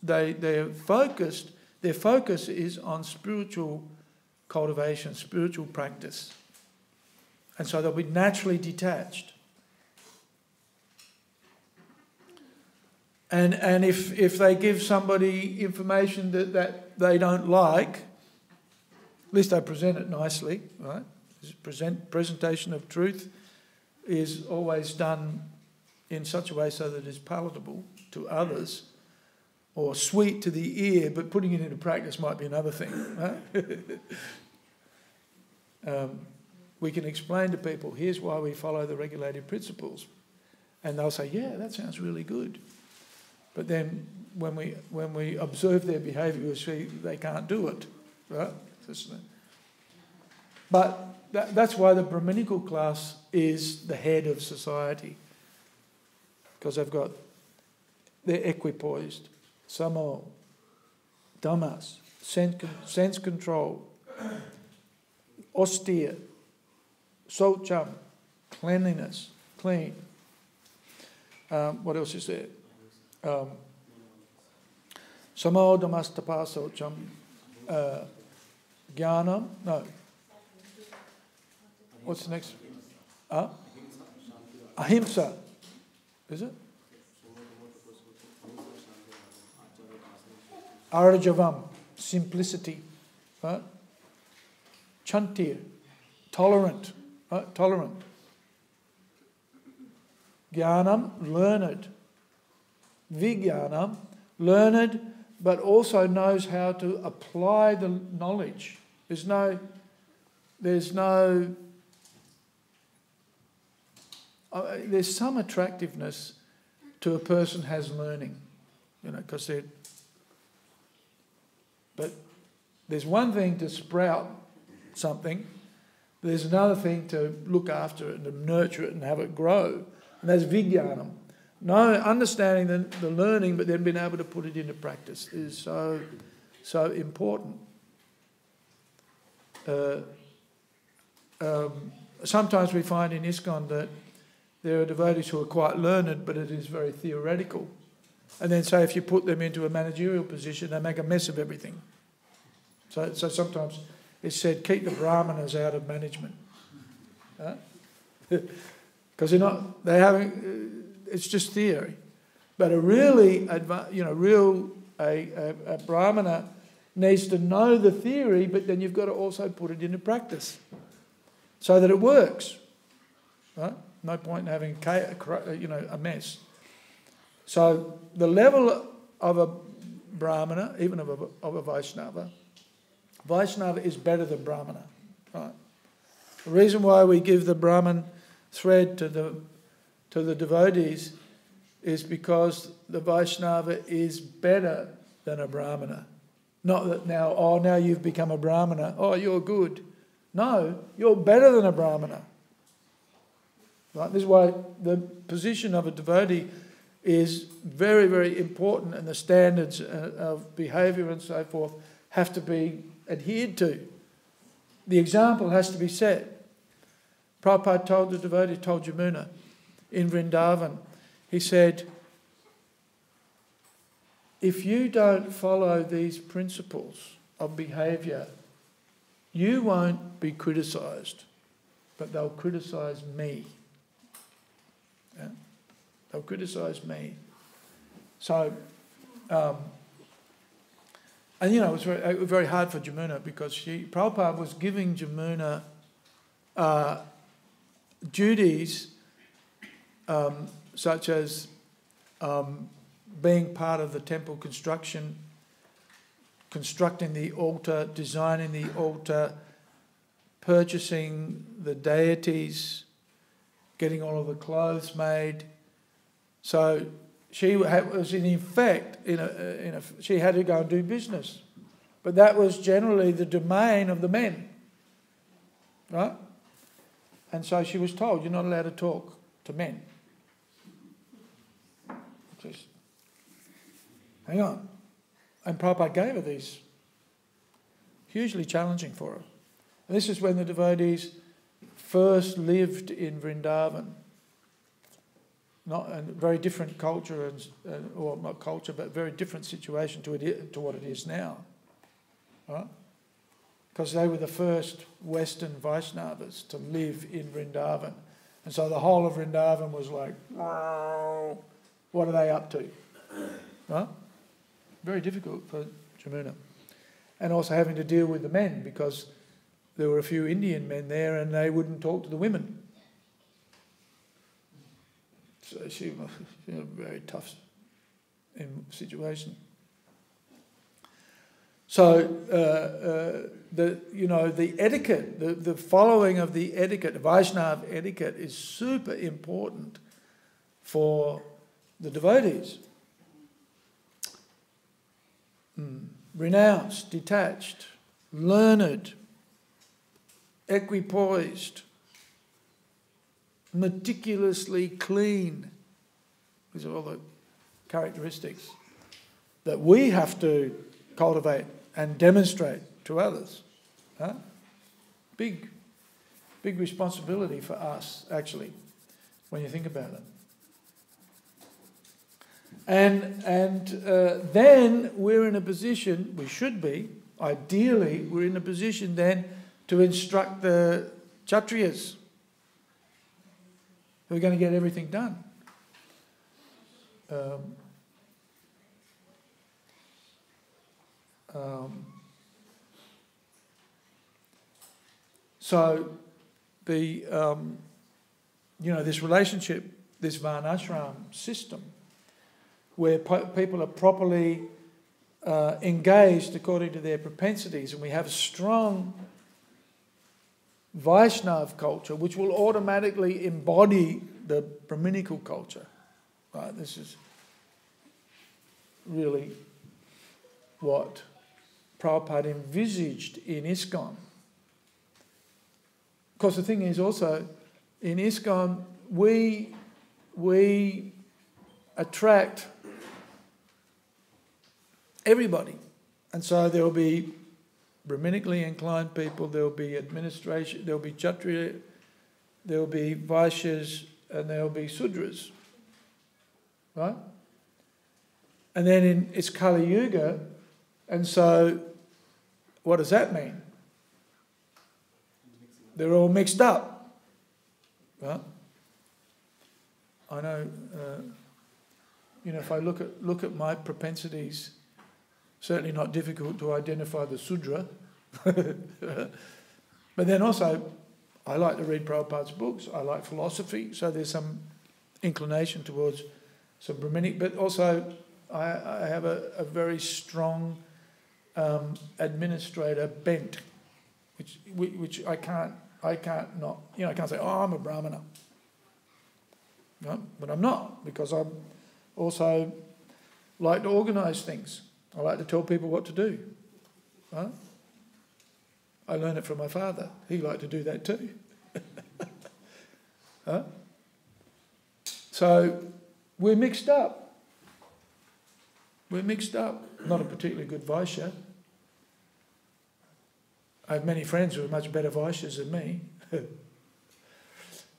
their focus is on spiritual cultivation, spiritual practice, and so they'll be naturally detached. And if they give somebody information that they don't like, at least they present it nicely, right? Presentation of truth is always done in such a way so that it's palatable to others, or sweet to the ear, but putting it into practice might be another thing. Right? We can explain to people, here's why we follow the regulative principles. And they'll say, yeah, that sounds really good. But then when we observe their behaviour, we see they can't do it, right? But that's why the Brahminical class is the head of society, because they're equipoised, samo, dhammas, sense control, austere, socham, cleanliness, clean. What else is there? Samo dhammastapa socham, jnanam, no. What's the next? Ahimsa. Is it? Arajavam, simplicity. Right? Chantir, tolerant. Right? Tolerant. Jnanam, learned. Vijnanam, learned, but also knows how to apply the knowledge. There's some attractiveness to a person has learning, because but there's one thing to sprout something, there's another thing to look after it and to nurture it and have it grow, and that's vijnanam. No, understanding the learning, but then being able to put it into practice is so important. Sometimes we find in ISKCON that there are devotees who are quite learned, but it is very theoretical. And then, say, if you put them into a managerial position, they make a mess of everything. So sometimes it's said, keep the brahmanas out of management, because it's just theory. But a brahmana needs to know the theory, but then you've got to also put it into practice so that it works. Right? No point in having a mess. So the level of a brahmana, even of a Vaishnava is better than brahmana. Right? The reason why we give the Brahman thread to the devotees is because the Vaishnava is better than a brahmana. Not that now you've become a brahmana, you're good. No, you're better than a brahmana. Right? This is why the position of a devotee is very, very important, and the standards of behaviour and so forth have to be adhered to. The example has to be set. Prabhupada told Yamuna in Vrindavan, he said, if you don't follow these principles of behaviour, you won't be criticised, but they'll criticise me. Yeah? They'll criticise me. So, and it was very hard for Yamuna, because Prabhupada was giving Yamuna duties such as being part of the temple construction, constructing the altar, designing the altar, purchasing the deities, getting all of the clothes made. So she was in effect, she had to go and do business. But that was generally the domain of the men. Right? And so she was told, you're not allowed to talk to men. Just hang on. And Prabhupada gave her these. Hugely challenging for her. And this is when the devotees first lived in Vrindavan. Not a very different culture, or not culture, but very different situation to what it is now. Right? Because they were the first Western Vaishnavas to live in Vrindavan. And so the whole of Vrindavan was like, what are they up to? Right? Very difficult for Yamuna. And also having to deal with the men, because there were a few Indian men there and they wouldn't talk to the women. So she was in a very tough situation. So the etiquette, the following of the etiquette, the Vaishnava etiquette, is super important for the devotees. renounced, detached, learned, equipoised, meticulously clean. These are all the characteristics that we have to cultivate and demonstrate to others. Huh? Big responsibility for us, actually, when you think about it. And then we're in a position, we should be, ideally, we're in a position then to instruct the Kshatriyas who are going to get everything done. So the this relationship, this Varnashram system, where people are properly engaged according to their propensities, and we have a strong Vaishnav culture which will automatically embody the Brahminical culture. Right? This is really what Prabhupada envisaged in ISKCON. Of course, the thing is also, in ISKCON, we attract everybody. And so there will be Brahminically inclined people, there will be administration, there will be Kshatriya, there will be Vaishyas, and there will be Sudras. Right? And then it's Kali Yuga, and so what does that mean? They're all mixed up. Right? I know, if I look at my propensities, certainly not difficult to identify the Sudra. But then also, I like to read Prabhupada's books, I like philosophy, so there's some inclination towards some Brahminic, but also I have a very strong administrator bent, which I can't not, I can't say, oh, I'm a Brahmana. No, but I'm not, because I also like to organise things. I like to tell people what to do. Right? I learned it from my father. He liked to do that too. Huh? So we're mixed up. We're mixed up. Not a particularly good Vaishya. I have many friends who are much better Vaishyas than me.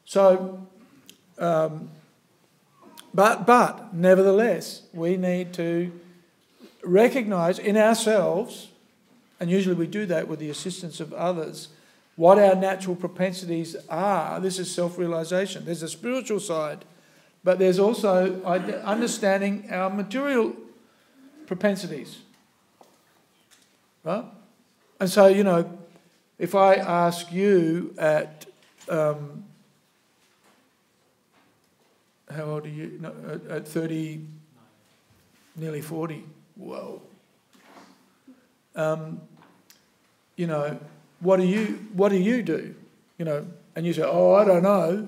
So, but nevertheless, we need to recognise in ourselves, and usually we do that with the assistance of others, what our natural propensities are. This is self-realisation. There's a spiritual side, but there's also understanding our material propensities. Right? And so, if I ask you at, how old are you? No, at 30, nearly 40. Whoa. What do you do? And you say, oh, I don't know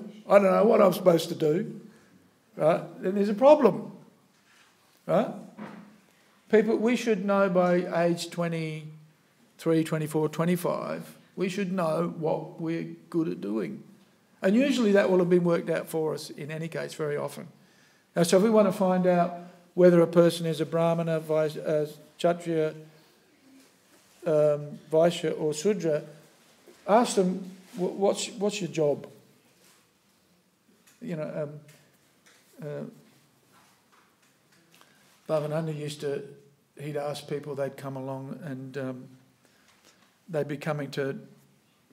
what I'm supposed to do. Right? Then there's a problem. Right? People, we should know by age 23, 24, 25, we should know what we're good at doing. And usually that will have been worked out for us in any case, very often. Now, so if we want to find out whether a person is a Brahmana, Kshatriya, Vaishya or Sudra, ask them, what's your job? Bhavananda he'd ask people, they'd come along and they'd be coming to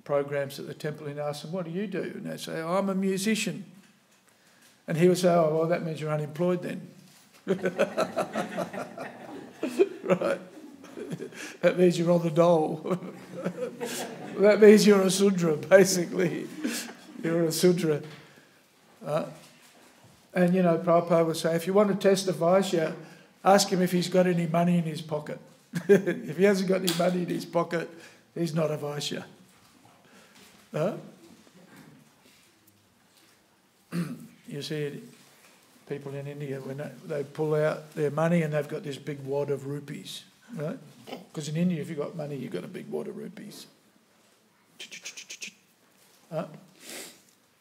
programs at the temple and ask them, what do you do? And they'd say, oh, I'm a musician. And he would say, oh, well, that means you're unemployed then. Right. That means you're on the dole. That means you're a Sudra, basically. You're a Sudra. And, Prabhupada would say, if you want to test a Vaishya, ask him if he's got any money in his pocket. If he hasn't got any money in his pocket, he's not a Vaishya. You see people in India, when they pull out their money and they've got this big wad of rupees. right? Because in India, if you've got money, you've got a big wad of rupees.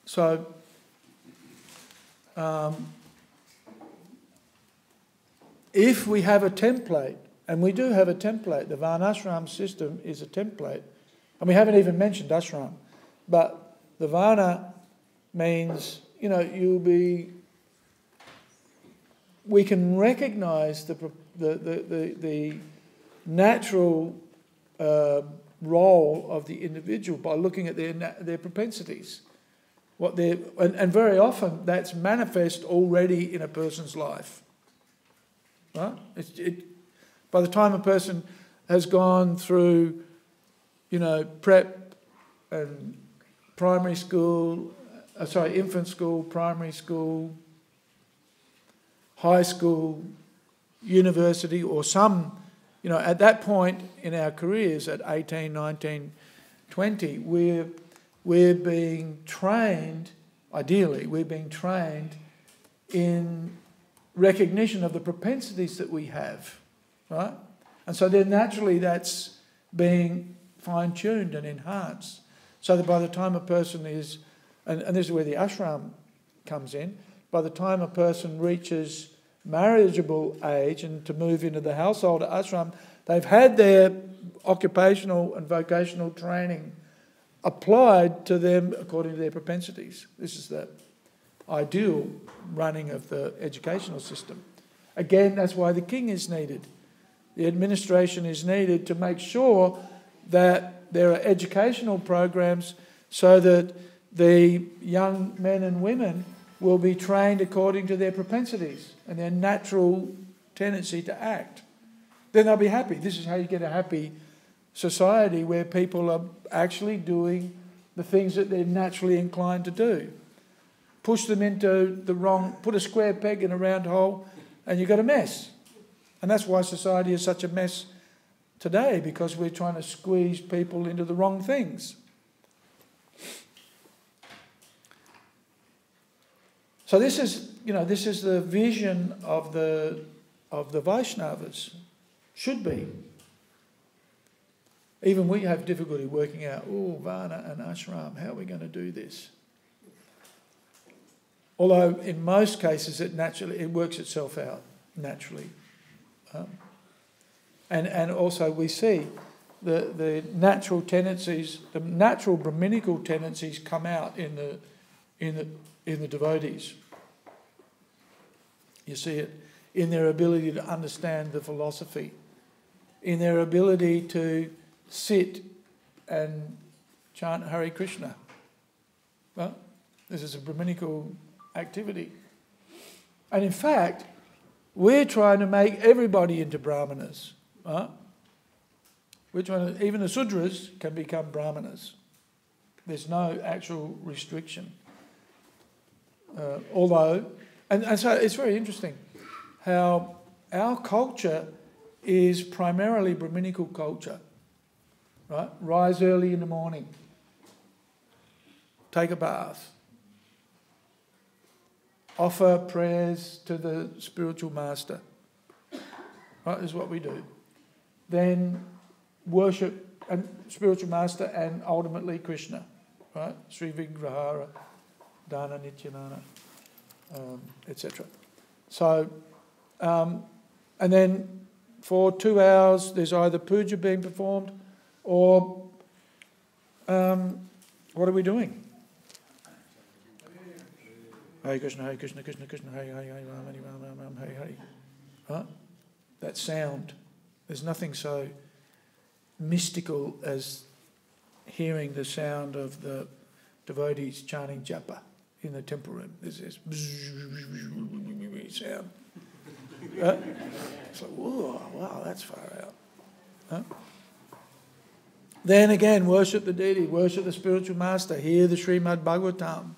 So, if we have a template, and we do have a template, the Varnashram system is a template, and we haven't even mentioned ashram, but the Varna means, we can recognise the natural role of the individual by looking at their propensities. And very often that's manifest already in a person's life. Right? By the time a person has gone through, prep and primary school, infant school, primary school, high school, university, or some, at that point in our careers at 18, 19, 20, we're being trained, ideally, we're being trained in recognition of the propensities that we have, right? And so then naturally that's being fine-tuned and enhanced. So that by the time a person is, and this is where the ashram comes in, by the time a person reaches marriageable age and to move into the household ashram, they've had their occupational and vocational training applied to them according to their propensities. This is the ideal running of the educational system. Again, that's why the king is needed. The administration is needed to make sure that there are educational programs so that the young men and women will be trained according to their propensities and their natural tendency to act. Then they'll be happy. This is how you get a happy society where people are actually doing the things that they're naturally inclined to do. Push them into put a square peg in a round hole and you've got a mess. And that's why society is such a mess today, because we're trying to squeeze people into the wrong things. So this is the vision of the Vaishnavas. Should be. Even we have difficulty working out, Varna and ashram, how are we going to do this? Although in most cases it works itself out naturally. And also we see the natural tendencies, the natural Brahminical tendencies come out in the devotees. You see it in their ability to understand the philosophy, in their ability to sit and chant Hare Krishna. Well, this is a Brahminical activity. And in fact, we're trying to make everybody into Brahmanas. Right? Even the Sudras can become Brahmanas. There's no actual restriction. And so it's very interesting how our culture is primarily Brahminical culture. Right? Rise early in the morning. Take a bath. Offer prayers to the spiritual master. Right? This is what we do. Then worship and spiritual master and ultimately Krishna. Right? Sri Vigrahara, Dana Nityanana, etc. So, and then for 2 hours there's either puja being performed or what are we doing? Hare Krishna, Hare Krishna, Krishna Krishna, Hare Hare, Hare Ram, Hare Ram, Ram Ram, Hare Hare. Right? That sound. There's nothing so mystical as hearing the sound of the devotees chanting japa in the temple room. There's this sound. Right? It's like, whoa, wow, that's far out. Huh? Then again, worship the deity, worship the spiritual master, hear the Śrīmad Bhāgavatam.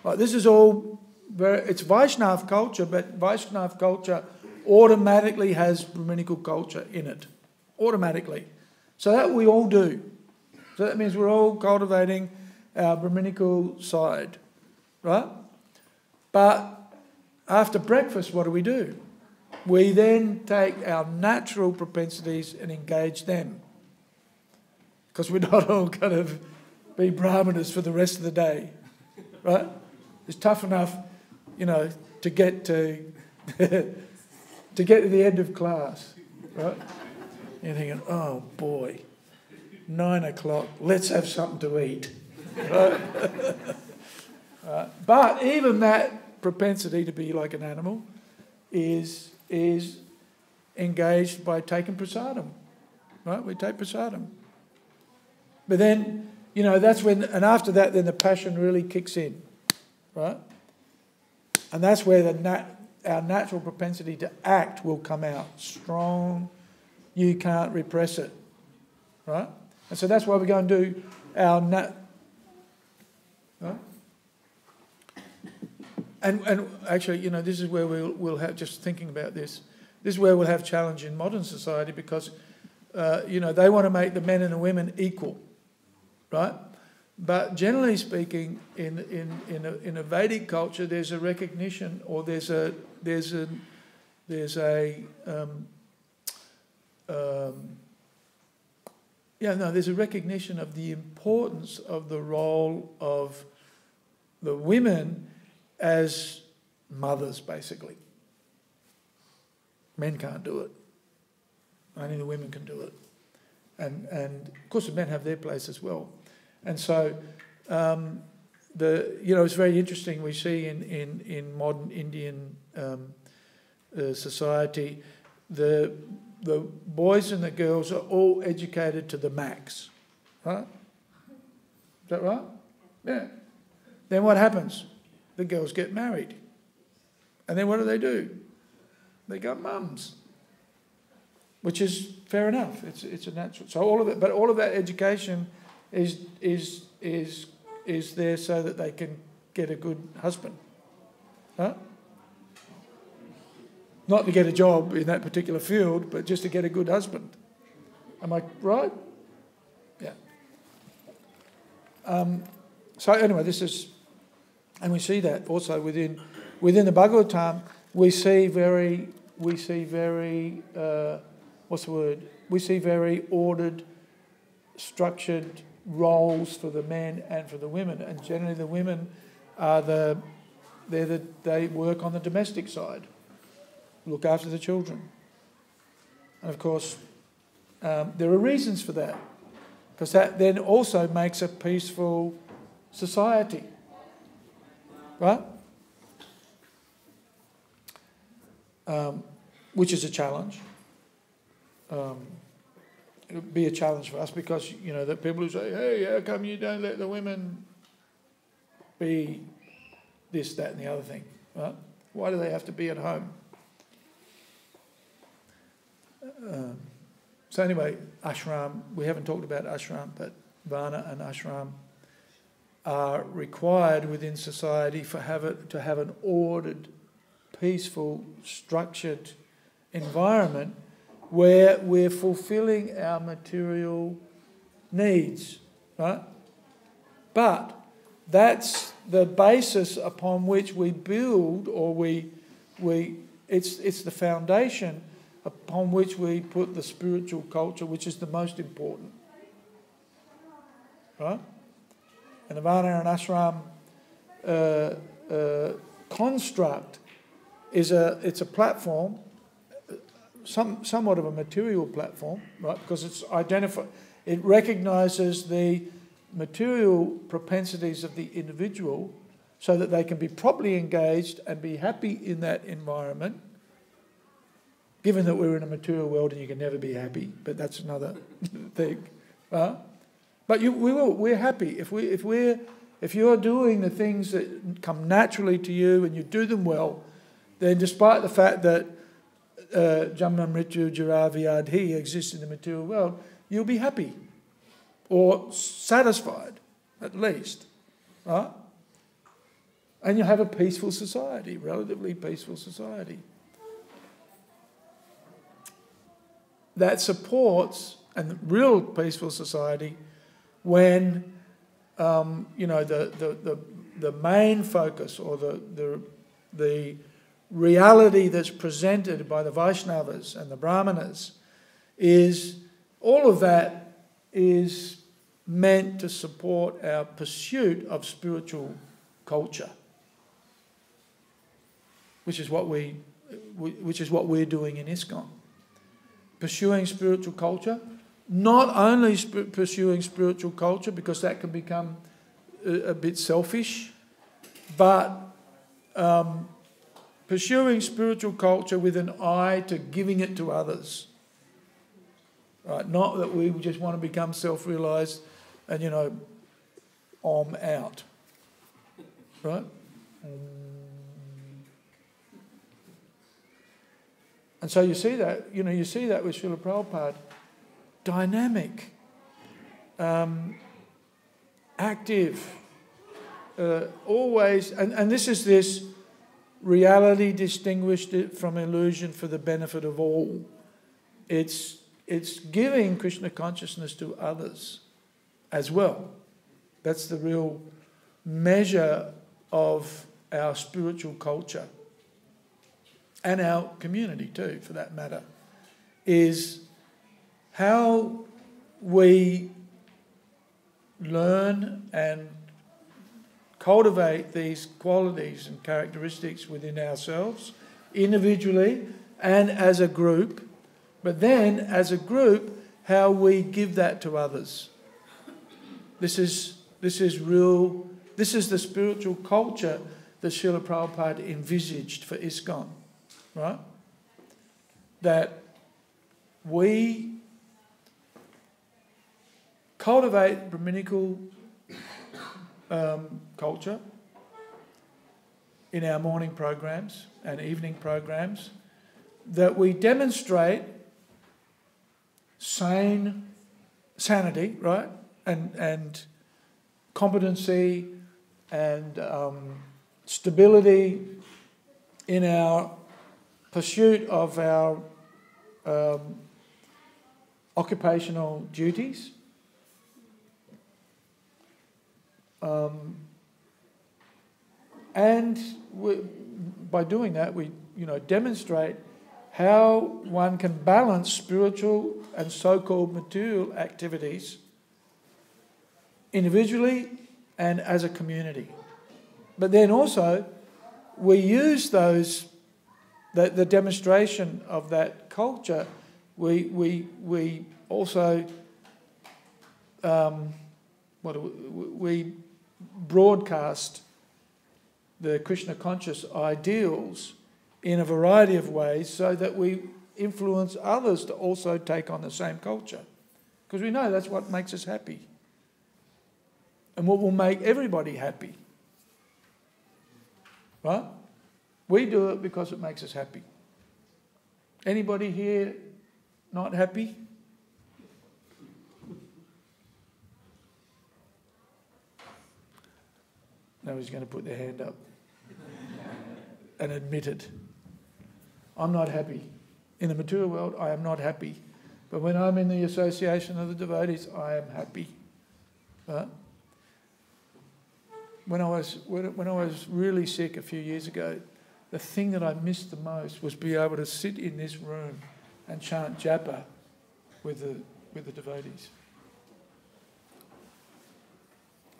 Right, this is all it's Vaishnava culture, but Vaishnava culture automatically has Brahminical culture in it. Automatically. So that we all do. So that means we're all cultivating our Brahminical side. Right? But after breakfast, what do? we then take our natural propensities and engage them. Because we're not all going to be brahmanas for the rest of the day, right? It's tough enough, to get to to get to the end of class, right? You're thinking, oh boy, 9 o'clock, let's have something to eat. Right? But even that propensity to be like an animal is engaged by taking prasadam, right? We take prasadam. But then, that's when, and after that, then the passion really kicks in, right? And that's where our natural propensity to act will come out strong. You can't repress it, right? And so that's why we go and do our right? And actually, this is where we'll have, just thinking about this is where we'll have challenge in modern society because, they want to make the men and the women equal, right? But generally speaking, in a Vedic culture, there's a recognition, or there's a recognition of the importance of the role of the women as mothers, basically. Men can't do it. Only the women can do it. And of course the men have their place as well. And so it's very interesting, we see in modern Indian society, the boys and the girls are all educated to the max. Right? Is that right? Yeah. Then what happens? The girls get married. And then what do? They got mums. Which is fair enough. It's a natural. So all of that education is there so that they can get a good husband. Huh? Not to get a job in that particular field, but just to get a good husband. Am I right? Yeah. So anyway, this is, and we see that also within the Bhagavatam. We see very ordered, structured roles for the men and for the women, and generally the women are they work on the domestic side, look after the children, and of course there are reasons for that, because that then also makes a peaceful society, right? Which is a challenge. It'll be a challenge for us because, that people who say, hey, how come you don't let the women be this, that and the other thing? Right? Why do they have to be at home? So anyway, ashram, we haven't talked about ashram, but varna and ashram are required within society to have an ordered, peaceful, structured environment where we're fulfilling our material needs, right? But that's the basis upon which we build, or it's the foundation upon which we put the spiritual culture, which is the most important, right? And the varna and ashram construct it's a platform, somewhat of a material platform, right? Because it recognises the material propensities of the individual so that they can be properly engaged and be happy in that environment. Given that we're in a material world and you can never be happy, but that's another thing, right? But we're happy if you're doing the things that come naturally to you and you do them well. Then despite the fact that Janma Mrityu Jara Vyadhi exists in the material world, you'll be happy or satisfied, at least, right? And you'll have a peaceful society, relatively peaceful society. That supports a real peaceful society when, the main focus or the reality that's presented by the Vaishnavas and the Brahmanas is, all of that is meant to support our pursuit of spiritual culture, which is what we're doing in ISKCON. Pursuing spiritual culture, not only pursuing spiritual culture because that can become a bit selfish, but pursuing spiritual culture with an eye to giving it to others. Right? Not that we just want to become self-realised and, I'm out. Right? And so you see that with Srila Prabhupada. Dynamic, active, always, and this is this reality distinguished from illusion for the benefit of all. It's giving Krishna consciousness to others as well. That's the real measure of our spiritual culture, and our community too, for that matter, is how we learn and cultivate these qualities and characteristics within ourselves, individually and as a group, but then as a group, how we give that to others. This is the spiritual culture that Srila Prabhupada envisaged for ISKCON, right? That we cultivate Brahminical culture in our morning programs and evening programs, that we demonstrate sanity, right, and competency and stability in our pursuit of our occupational duties. By doing that, we demonstrate how one can balance spiritual and so-called material activities individually and as a community. But then also, we use the demonstration of that culture. We also we broadcast the Krishna conscious ideals in a variety of ways so that we influence others to also take on the same culture. Because we know that's what makes us happy. And what will make everybody happy. Right? We do it because it makes us happy. Anybody here not happy? Nobody's going to put their hand up and admit it. I'm not happy. In the material world, I am not happy. But when I'm in the association of the devotees, I am happy. Right? When I was really sick a few years ago, the thing that I missed the most was be able to sit in this room and chant japa with the devotees.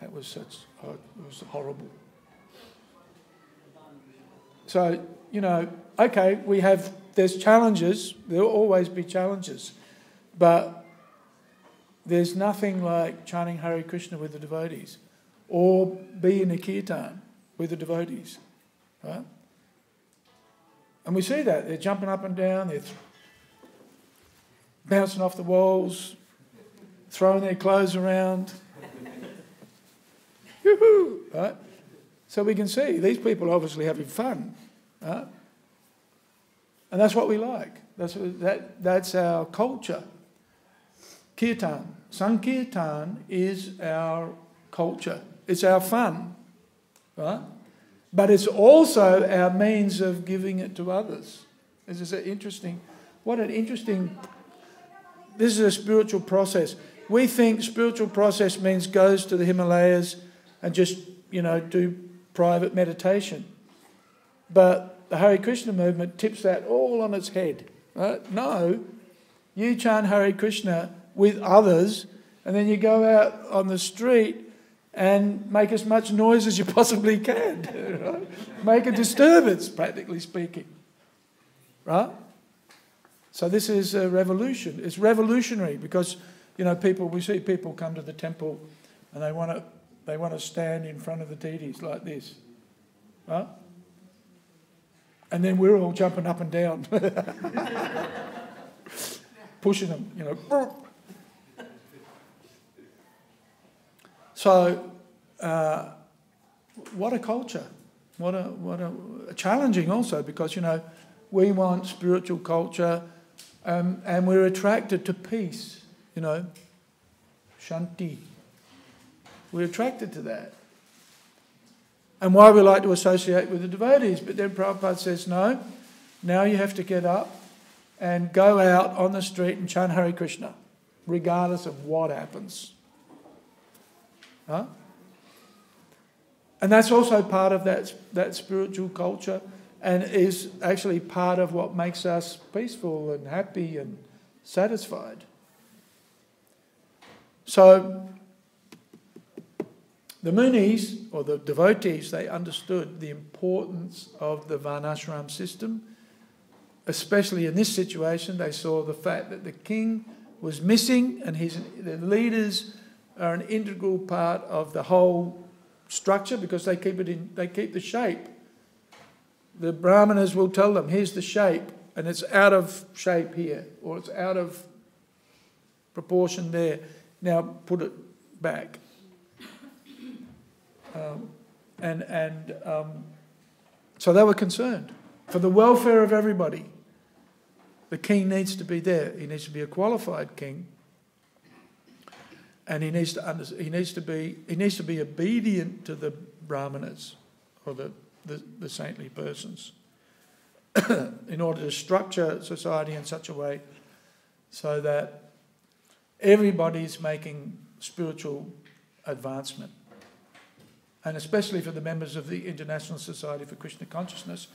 It was horrible. So, okay, there's challenges, there'll always be challenges, but there's nothing like chanting Hare Krishna with the devotees or being a kirtan with the devotees, right? And we see that, they're jumping up and down, they're bouncing off the walls, throwing their clothes around. Yoo-hoo, right? So we can see these people are obviously having fun, right? And that's what we like. That's our culture. Kirtan, Sankirtan is our culture. It's our fun, right? But it's also our means of giving it to others. This is interesting. This is a spiritual process. We think spiritual process means goes to the Himalayas and just, do private meditation. But the Hare Krishna movement tips that all on its head. Right? No, you chant Hare Krishna with others, and then you go out on the street and make as much noise as you possibly can. Right? Make a disturbance, practically speaking. Right? So this is a revolution. It's revolutionary because, we see people come to the temple and they want to stand in front of the deities like this. Right? And then we're all jumping up and down. Pushing them, So, what a culture. What a challenging also because, we want spiritual culture and we're attracted to peace, Shanti. We're attracted to that. And why we like to associate with the devotees. But then Prabhupada says, no, now you have to get up and go out on the street and chant Hare Krishna, regardless of what happens. Huh? And that's also part of that spiritual culture and is actually part of what makes us peaceful and happy and satisfied. So the munis, or the devotees, they understood the importance of the Varnashram system. Especially in this situation, they saw the fact that the king was missing and the leaders are an integral part of the whole structure because they keep the shape. The brahmanas will tell them, here's the shape, and it's out of shape here, or it's out of proportion there. Now put it back. So they were concerned for the welfare of everybody. The king needs to be there. He needs to be a qualified king, and he needs to be obedient to the brahmanas or the saintly persons in order to structure society in such a way so that everybody's making spiritual advancement. And especially for the members of the International Society for Krishna Consciousness,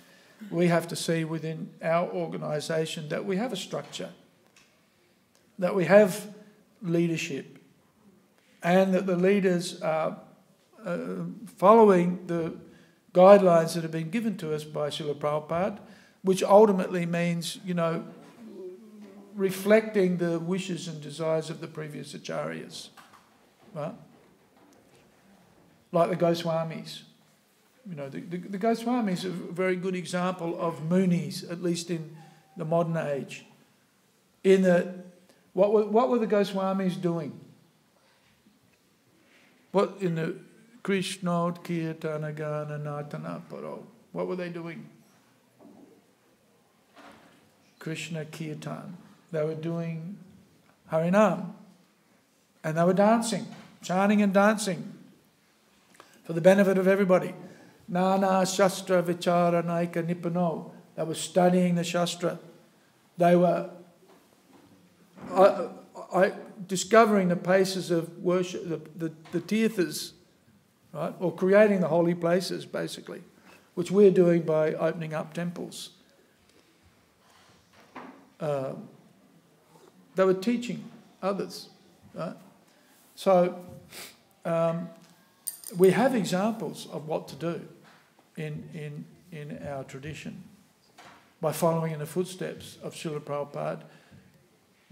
we have to see within our organisation that we have a structure, that we have leadership, and that the leaders are following the guidelines that have been given to us by Srila Prabhupada, which ultimately means, reflecting the wishes and desires of the previous acharyas. Right? Like the Goswamis. The Goswamis are a very good example of munis, at least in the modern age. In that, what were the Goswamis doing? What in the Krishna Kirtana Gana Natana Paro? What were they doing? Krishna Kirtan. They were doing Harinam. And they were dancing, chanting and dancing for the benefit of everybody. Nana Shastra Vichara Naika Nipano. They were studying the Shastra. They were discovering the places of worship, the tirthas, right? Or creating the holy places, basically, which we're doing by opening up temples. They were teaching others, right? So we have examples of what to do in our tradition by following in the footsteps of Srila Prabhupada,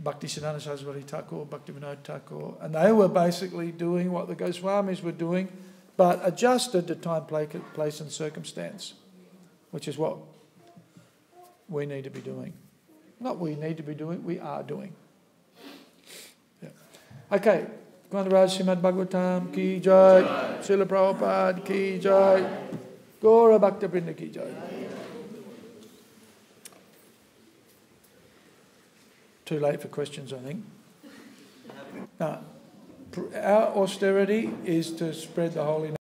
Bhaktisiddhanta Saraswati Thakur, Bhaktivedanta Thakur, and they were basically doing what the Goswamis were doing, but adjusted to time, place and circumstance, which is what we need to be doing. Not we need to be doing, we are doing. Yeah. Okay. Śrīmad Bhāgavatam ki jai, Srila Prabhupada ki jai, Gaura Bhaktivinoda ki jai. Too late for questions, I think. No. Our austerity is to spread the holy name.